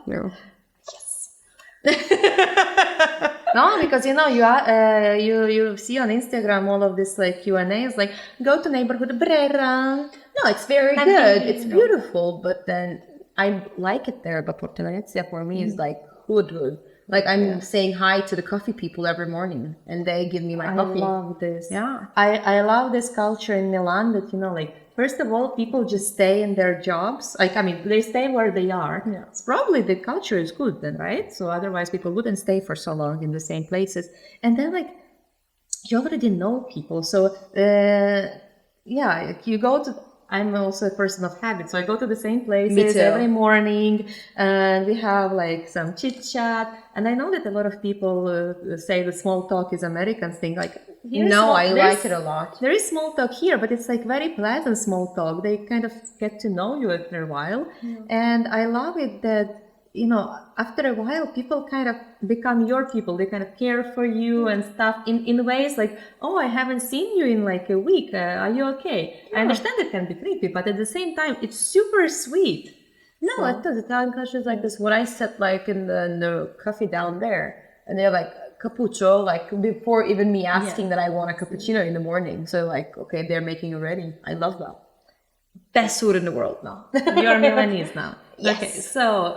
No. Yes. No, because you see on Instagram all of this like Q&As, like go to neighborhood Brera. No, it's very good. It's beautiful, but then I like it there. But Porta Venezia for me is like hood. Like I'm saying hi to the coffee people every morning, and they give me my coffee. I love this. Yeah, I love this culture in Milan that like first of all, people just stay in their jobs. Like I mean, they stay where they are. Yeah. It's probably the culture is good then, right? So otherwise, people wouldn't stay for so long in the same places. And then like you already know people, so you go to. I'm also a person of habit, so I go to the same places every morning, and we have like some chit chat. And I know that a lot of people say that small talk is American thing. Like, I like it a lot. There is small talk here, but it's like very pleasant small talk. They kind of get to know you after a while, and I love it that after a while, people kind of become your people. They kind of care for you and stuff in ways like, oh, I haven't seen you in like a week. Are you okay? Yeah. I understand it can be creepy, but at the same time, it's super sweet. No, it does. Italian culture is like this. When I sat like in the coffee down there, and they're like, cappuccio, like before even me asking that I want a cappuccino in the morning. So like, okay, they're making it ready. I love that. Best food in the world now. You're Milanese now. Yes. Okay, so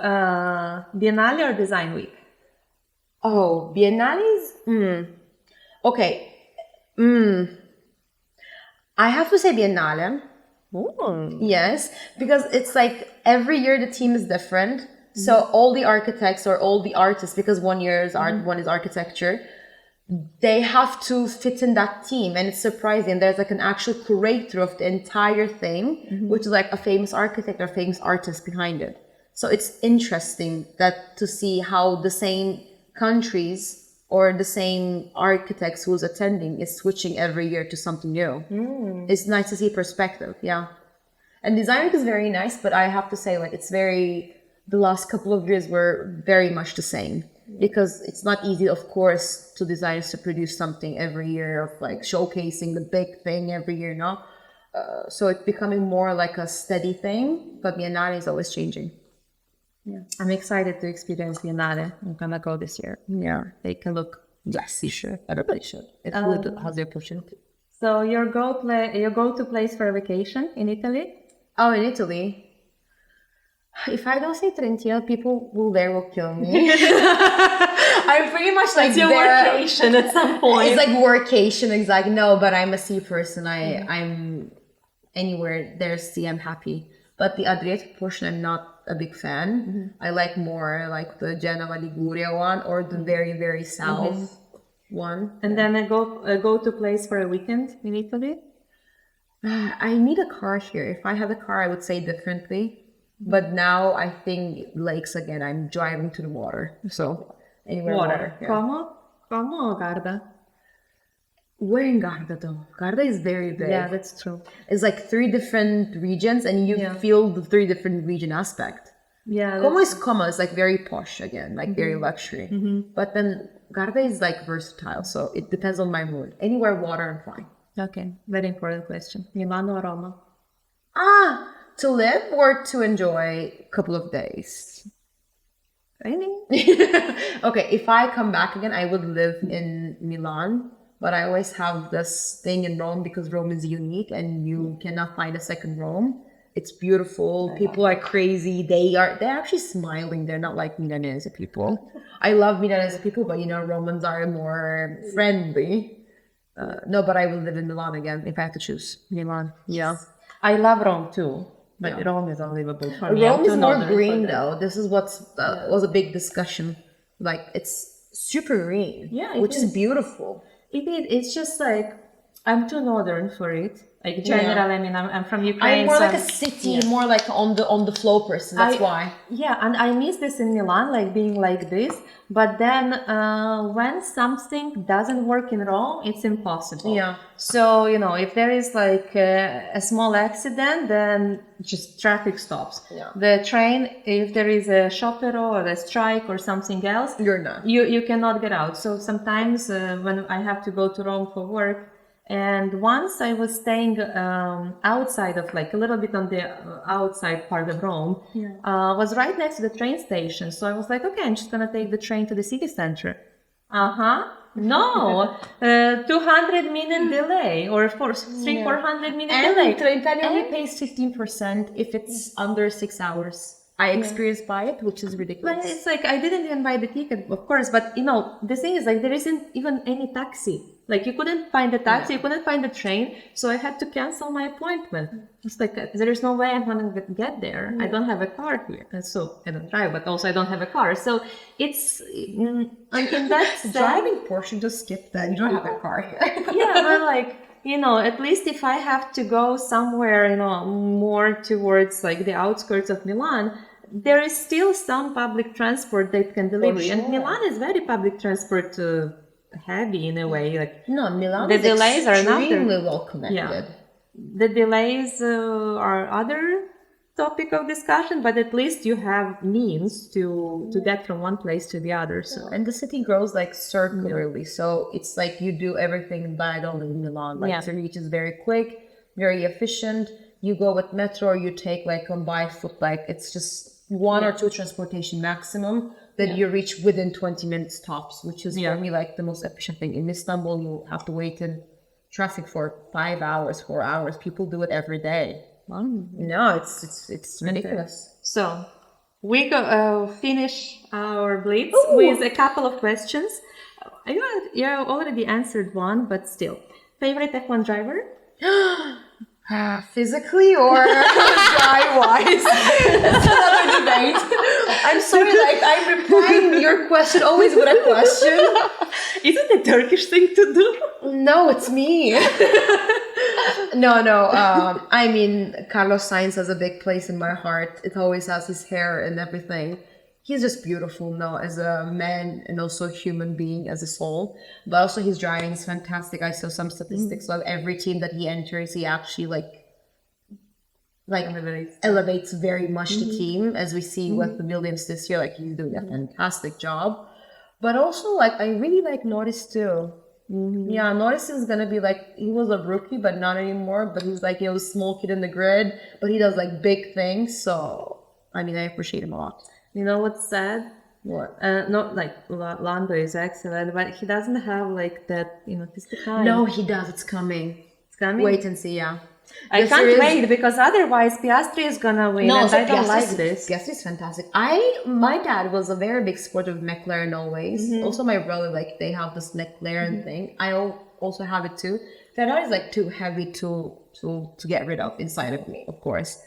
Biennale or Design Week? Oh, Biennales? Okay. I have to say Biennale. Ooh. Yes, because it's like every year the team is different. So all the architects or all the artists, because one year is art, one is architecture, they have to fit in that team, and it's surprising. There's like an actual curator of the entire thing, which is like a famous architect or famous artist behind it. So it's interesting that to see how the same countries or the same architects who's attending is switching every year to something new. It's nice to see perspective, yeah. And design week is very nice, but I have to say, like, the last couple of years were very much the same. Because it's not easy, of course, to designers to produce something every year of like showcasing the big thing every year, no? So it's becoming more like a steady thing, but Biennale is always changing. Yeah. I'm excited to experience Biennale. I'm gonna go this year. Yeah. Take a look. Yes, you should. Everybody should. It's good has the opportunity. So your go-to place for a vacation in Italy? Oh, in Italy. If I don't say Trentino, people will kill me. I'm pretty much like It's your there. workation at some point. It's like workation, exactly. No, but I'm a sea person. I'm anywhere there's sea, I'm happy. But the Adriatic portion, I'm not a big fan. I like more like the Genoa Liguria one or the very, very south one. And then a go-to place for a weekend in Italy? I need a car here. If I had a car, I would say differently. But now I think lakes again. I'm driving to the water. So anywhere water. Yeah. Como or Garda? Where in Garda though? Garda is very big. Yeah, that's true. It's like 3 different regions and you feel the 3 different region aspect. Yeah. Como is Como. It's like very posh again, like very luxury. But then Garda is like versatile. So it depends on my mood. Anywhere water, I'm fine. Okay, very important question. Milano or Roma? To live or to enjoy a couple of days? Really? Okay, if I come back again, I would live in Milan. But I always have this thing in Rome because Rome is unique and you cannot find a second Rome. It's beautiful. People are crazy. They're actually smiling. They're not like Milanese people. I love Milanese people, but Romans are more friendly. No, but I will live in Milan again if I have to choose. Milan. Yeah. I love Rome too, but Rome is unlivable for me. Rome is more green though. This is what was a big discussion. Like it's super green, which is beautiful. It's just like I'm too northern for it. Like generally, I mean, I'm from Ukraine. I'm more like a city, more like on the flow person. That's why. Yeah, and I miss this in Milan, like being like this. But then when something doesn't work in Rome, it's impossible. Yeah. So if there is like a small accident, then just traffic stops. Yeah. The train, if there is a sciopero or a strike or something else, you're not. You cannot get out. So sometimes when I have to go to Rome for work. And once I was staying outside of like a little bit on the outside part of Rome, was right next to the train station. So I was like, okay, I'm just gonna take the train to the city center. No, 200-minute delay or 400-minute delay. And Trentino only pays 15% if it's under 6 hours. I experienced by it, which is ridiculous. But it's like I didn't even buy the ticket, of course. But the thing is like there isn't even any taxi. Like you couldn't find the taxi, you couldn't find the train, so I had to cancel my appointment. It's like there is no way I'm gonna get there. I don't have a car here, so I don't drive, but also I don't have a car. So it's like in that sense, driving portion, just skip that. You don't have a car here. Yeah, but like at least if I have to go somewhere, more towards like the outskirts of Milan, there is still some public transport that can deliver. Sure. And Milan is very public transport heavy in a way. Like Milan the is delays are extremely well connected. Yeah. The delays are other topic of discussion, but at least you have means to get from one place to the other. So and the city grows like circularly, so it's like you do everything diagonal in Milan. Like the reach is very quick, very efficient. You go with metro, or you take like on by foot. Like it's just 1 or 2 transportation maximum that you reach within 20 minutes tops, which is for me like the most efficient thing. In Istanbul, you have to wait in traffic for 5 hours, 4 hours. People do it every day. No, it's ridiculous. So we go finish our blitz with a couple of questions. You already answered one, but still. Favorite F1 driver? Physically or drive-wise? That's another debate. I'm sorry, like I'm replying your question always with a question. Is it a Turkish thing to do? No, it's me. No. I mean, Carlos Sainz has a big place in my heart. It always has his hair and everything. He's just beautiful now as a man and also a human being as a soul. But also his driving is fantastic. I saw some statistics of every team that he enters, he actually elevates very much the team, as we see with the Williams this year. Like he's doing a fantastic job. But also like I really like Norris too. Yeah, Norris is gonna be like, he was a rookie but not anymore, but he's like, a small kid in the grid, but he does like big things. So I mean, I appreciate him a lot. You know what's sad? What? Not like Lando is excellent, but he doesn't have like that, he's the kind. No, he does. It's coming. It's coming. Wait and see, yeah. I can't wait, because otherwise Piastri is gonna win, and I don't like this. Piastri's fantastic. My dad was a very big supporter of McLaren always. Also my brother, like they have this McLaren thing. I also have it too. Ferrari is like too heavy to get rid of inside of me, of course.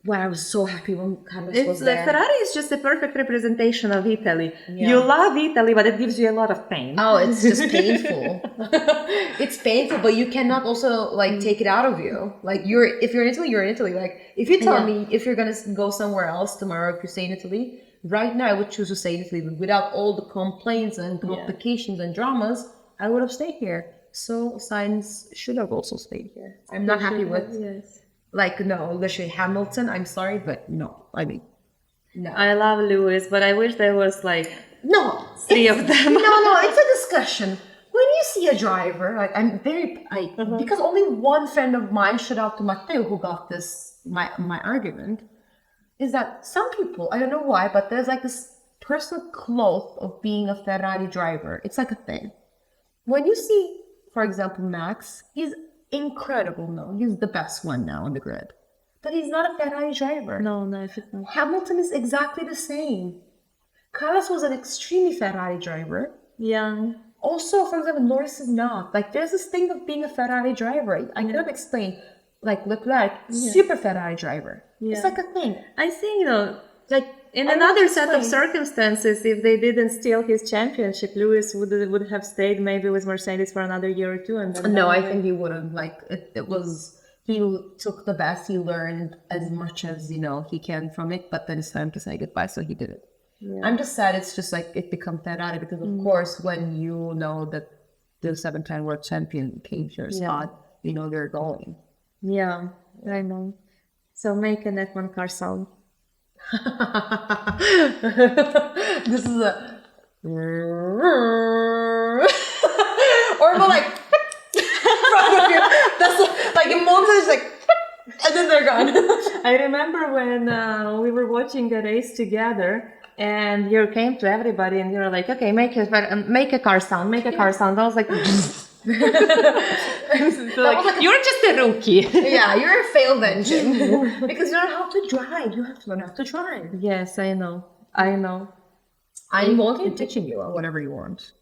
Well, I was so happy when Carlos was there. Ferrari is just a perfect representation of Italy. Yeah. You love Italy, but it gives you a lot of pain. Oh, it's just painful. It's painful, but you cannot also like take it out of you. Like if you're in Italy, you're in Italy. Like if you tell me if you're gonna go somewhere else tomorrow, if you stay in Italy, right now I would choose to stay in Italy. Without all the complaints and complications and dramas, I would have stayed here. So Sainz should have also stayed here. I'm not happy with. Yes. Like, no, literally Hamilton, I'm sorry, but no. I mean, no. I love Lewis, but I wish there was like three of them. No, it's a discussion. When you see a driver, like I'm very, because only one friend of mine, shout out to Matteo, who got this, my argument, is that some people, I don't know why, but there's like this personal cloth of being a Ferrari driver. It's like a thing. When you see, for example, Max, he's incredible. No, he's the best one now on the grid, but he's not a Ferrari driver. No, it's not. Hamilton is exactly the same. Carlos was an extremely Ferrari driver. Yeah. Also, for example, Norris is not. Like, there's this thing of being a Ferrari driver. I cannot explain. Like Leclerc, super Ferrari driver. Yeah. It's like a thing. I think like in another set of circumstances, if they didn't steal his championship, Lewis would have stayed maybe with Mercedes for another year or two. And then no, I think he wouldn't. Like it was, he took the best. He learned as much as he can from it. But then it's time to say goodbye, so he did it. Yeah. I'm just sad. It's just like it becomes Ferrari because of course when you know that the 7-time world champion came to your spot, they're going. Yeah, I know. So make an F1 car sound. This is a or more like that's like in moments it's like and then they're gone. I remember when we were watching a race together and you came to everybody and you were like, okay, make a car sound. I was like like, you're just a rookie. Yeah, you're a failed engine. Because you don't know how to drive. You have to learn how to drive. Yes, I know. I'm walking teaching you or whatever you want.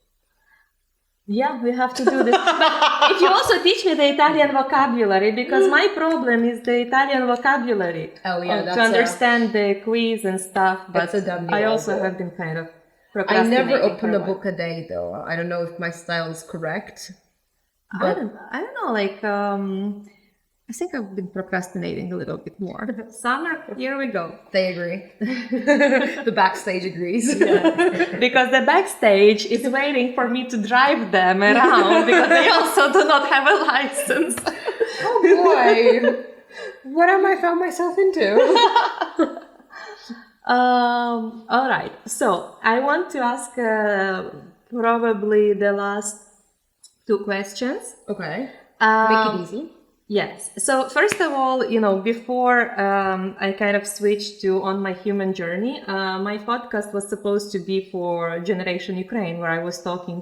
Yeah, we have to do this. But if you also teach me the Italian vocabulary, because my problem is the Italian vocabulary. Oh yeah, to understand the quiz and stuff. But I also have been kind of procrastinating. I never open a book a day though. I don't know if my style is correct. But I don't know, like, I think I've been procrastinating a little bit more. Summer, here we go. They agree. The backstage agrees. Yeah. Because the backstage is waiting for me to drive them around because they also do not have a license. Oh boy. What have I found myself into? All right. So I want to ask probably the last two questions. Okay. Make it easy. Yes. So first of all, before I kind of switched to on my human journey, my podcast was supposed to be for Generation Ukraine, where I was talking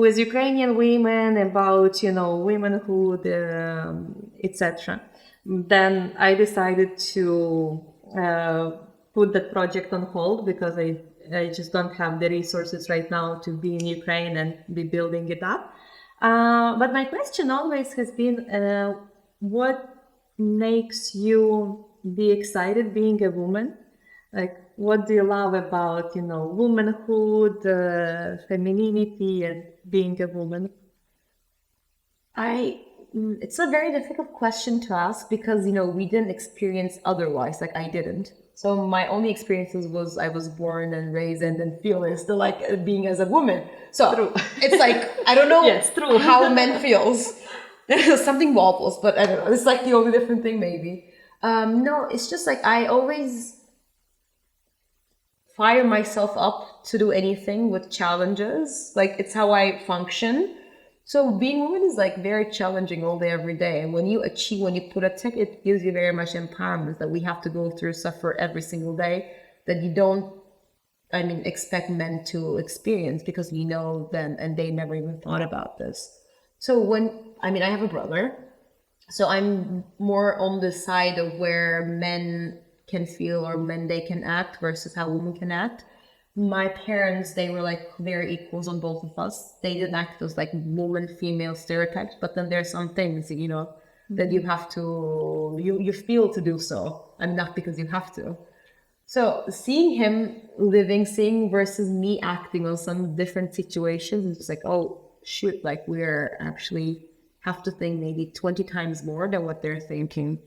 with Ukrainian women about, womanhood, etc. Then I decided to put that project on hold because I just don't have the resources right now to be in Ukraine and be building it up. But my question always has been, what makes you be excited being a woman? Like, what do you love about, womanhood, femininity, and being a woman? It's a very difficult question to ask because, we didn't experience otherwise. Like, I didn't. So my only experiences was I was born and raised and then feeling still like being as a woman. So True. it's like, I don't know Yes, true. how men feels. Something wobbles, but I don't know. It's like the only different thing maybe. No, it's just like I always fire myself up to do anything with challenges. Like it's how I function. So being a woman is like very challenging all day, every day. And when you put a tick, it gives you very much empowerment that we have to go through, suffer every single day that you don't, expect men to experience because we know them and they never even thought about this. So I have a brother, so I'm more on the side of where men can feel or men they can act versus how women can act. My parents, they were like very equals on both of us. They didn't act as like woman female stereotypes, but then there's some things that you have to you feel to do so, and not because you have to. So seeing him seeing versus me acting on some different situations, it's like, oh shoot, like we're actually have to think maybe 20 times more than what they're thinking.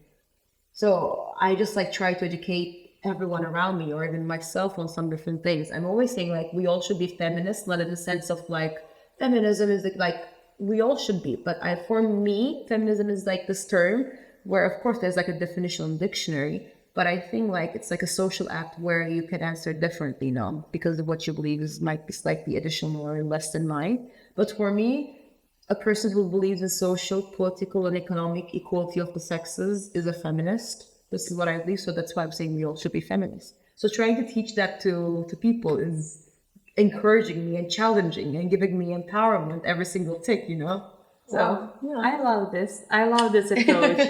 So I just like try to educate everyone around me or even myself on some different things. I'm always saying like we all should be feminists, not in the sense of like feminism is like we all should be. But for me, feminism is like this term where of course there's like a definition in dictionary, but I think like it's like a social act where you can answer differently now because of what you believe might be slightly additional or less than mine. But for me, a person who believes in social, political, and economic equality of the sexes is a feminist. This is what I believe, so that's why I'm saying we all should be feminists. So trying to teach that to people is encouraging me and challenging and giving me empowerment every single tick. So Wow. yeah. I love this. I love this approach.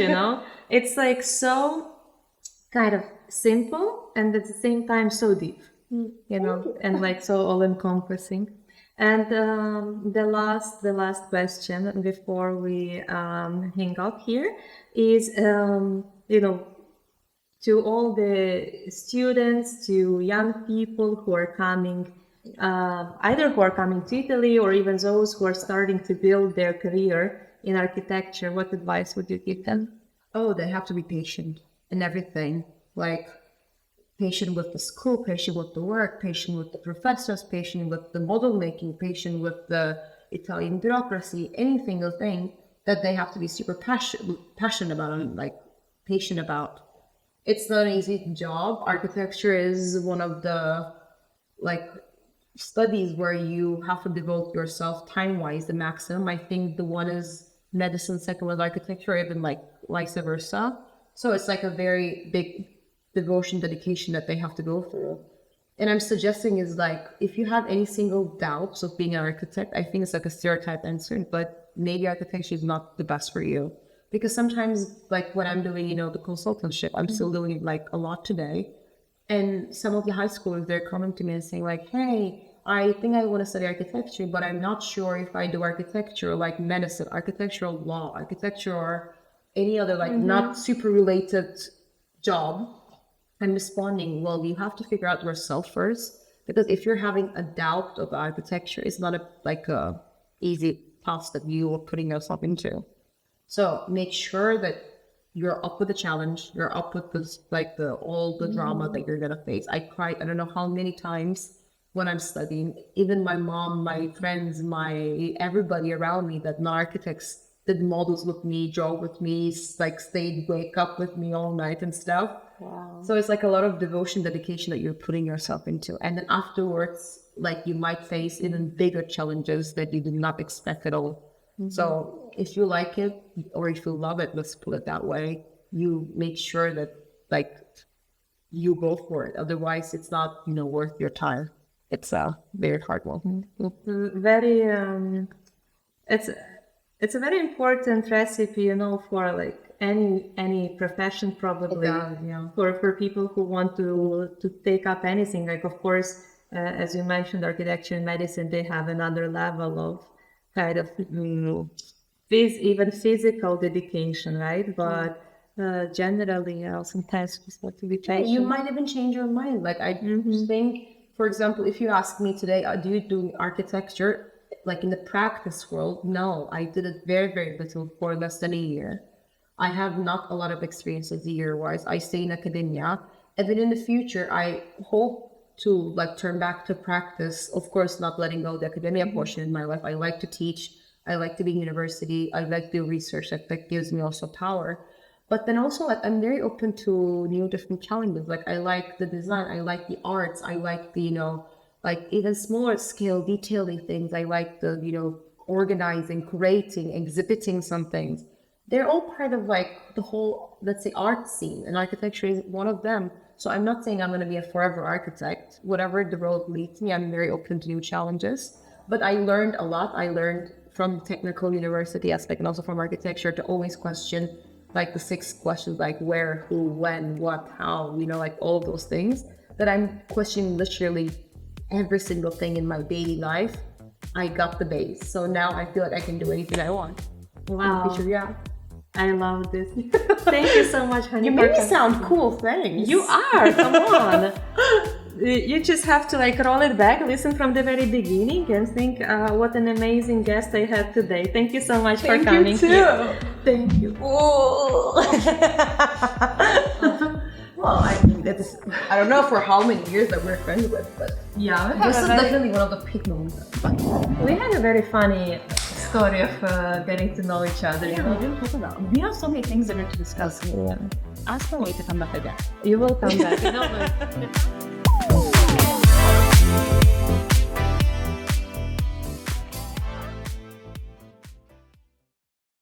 It's like so kind of simple and at the same time so deep, and like so all encompassing. And the last question before we hang up here is, to all the students, to young people who are coming, either who are coming to Italy or even those who are starting to build their career in architecture, what advice would you give them? Oh, they have to be patient in everything. Like patient with the school, patient with the work, patient with the professors, patient with the model making, patient with the Italian bureaucracy, any single thing that they have to be super passionate about and like patient about. It's not an easy job. Architecture is one of the like studies where you have to devote yourself time-wise the maximum. I think the one is medicine, second was architecture, even like vice versa. So it's like a very big devotion, dedication that they have to go through. And I'm suggesting is like, if you have any single doubts of being an architect, I think it's like a stereotype answer, but maybe architecture is not the best for you. Because sometimes like when I'm doing, the consultantship, I'm still doing like a lot today. And some of the high schoolers, they're coming to me and saying like, hey, I think I want to study architecture, but I'm not sure if I do architecture, like medicine, architectural law, architecture, or any other like not super related job. I'm responding, well, you have to figure out yourself first, because if you're having a doubt of architecture, it's not a easy task that you are putting yourself into. So make sure that you're up with the challenge, you're up with this, like all the drama that you're gonna face. I cried, I don't know how many times when I'm studying. Even my mom, my friends, everybody around me that not architects did models with me, draw with me, like wake up with me all night and stuff. Wow. So it's like a lot of devotion, dedication that you're putting yourself into. And then afterwards, like you might face even bigger challenges that you did not expect at all. So if you like it or if you love it, let's put it that way, you make sure that like you go for it. Otherwise, it's not, you know, worth your time. It's a very hard one. Very it's a very important recipe, you know, for like any profession probably. Yeah. For people who want to take up anything. Like of course, as you mentioned, architecture and medicine, they have another level of kind of even physical dedication, right? But generally, sometimes just have to be patient. You might even change your mind. Like I think, for example, if you ask me today, do you do architecture? Like in the practice world, no, I did it very, very little for less than a year. I have not a lot of experiences year-wise. I stay in academia, and then in the future, I hope to like turn back to practice. Of course, not letting go of the academia portion in my life. I like to teach. I like to be in university. I like to do research. That gives me also power. But then also, like, I'm very open to new different challenges. Like, I like the design. I like the arts. I like the, you know, like even smaller scale detailing things. I like the, you know, organizing, creating, exhibiting some things. They're all part of like the whole, let's say, art scene, and architecture is one of them. So I'm not saying I'm going to be a forever architect. Whatever the road leads me, I'm very open to new challenges. But I learned a lot. I learned from technical university aspect and also from architecture to always question like the 6 questions, like where, who, when, what, how, you know, like all of those things that I'm questioning literally every single thing in my daily life. I got the base. So now I feel like I can do anything I want. Wow. Yeah. I love this. Thank you so much, honey. You made me sound cool, thanks. You are, come on. You just have to like roll it back, listen from the very beginning, and think what an amazing guest I had today. Thank you so much for coming here. Thank you. Oh. Well, I mean, I don't know for how many years that we're friends with, but yeah, this is definitely one of the peak moments. We had a very funny story of getting to know each other. Yeah, we didn't talk about. We have so many things that are to discuss. Yeah. Ask for me to come back again. You will come back. You know,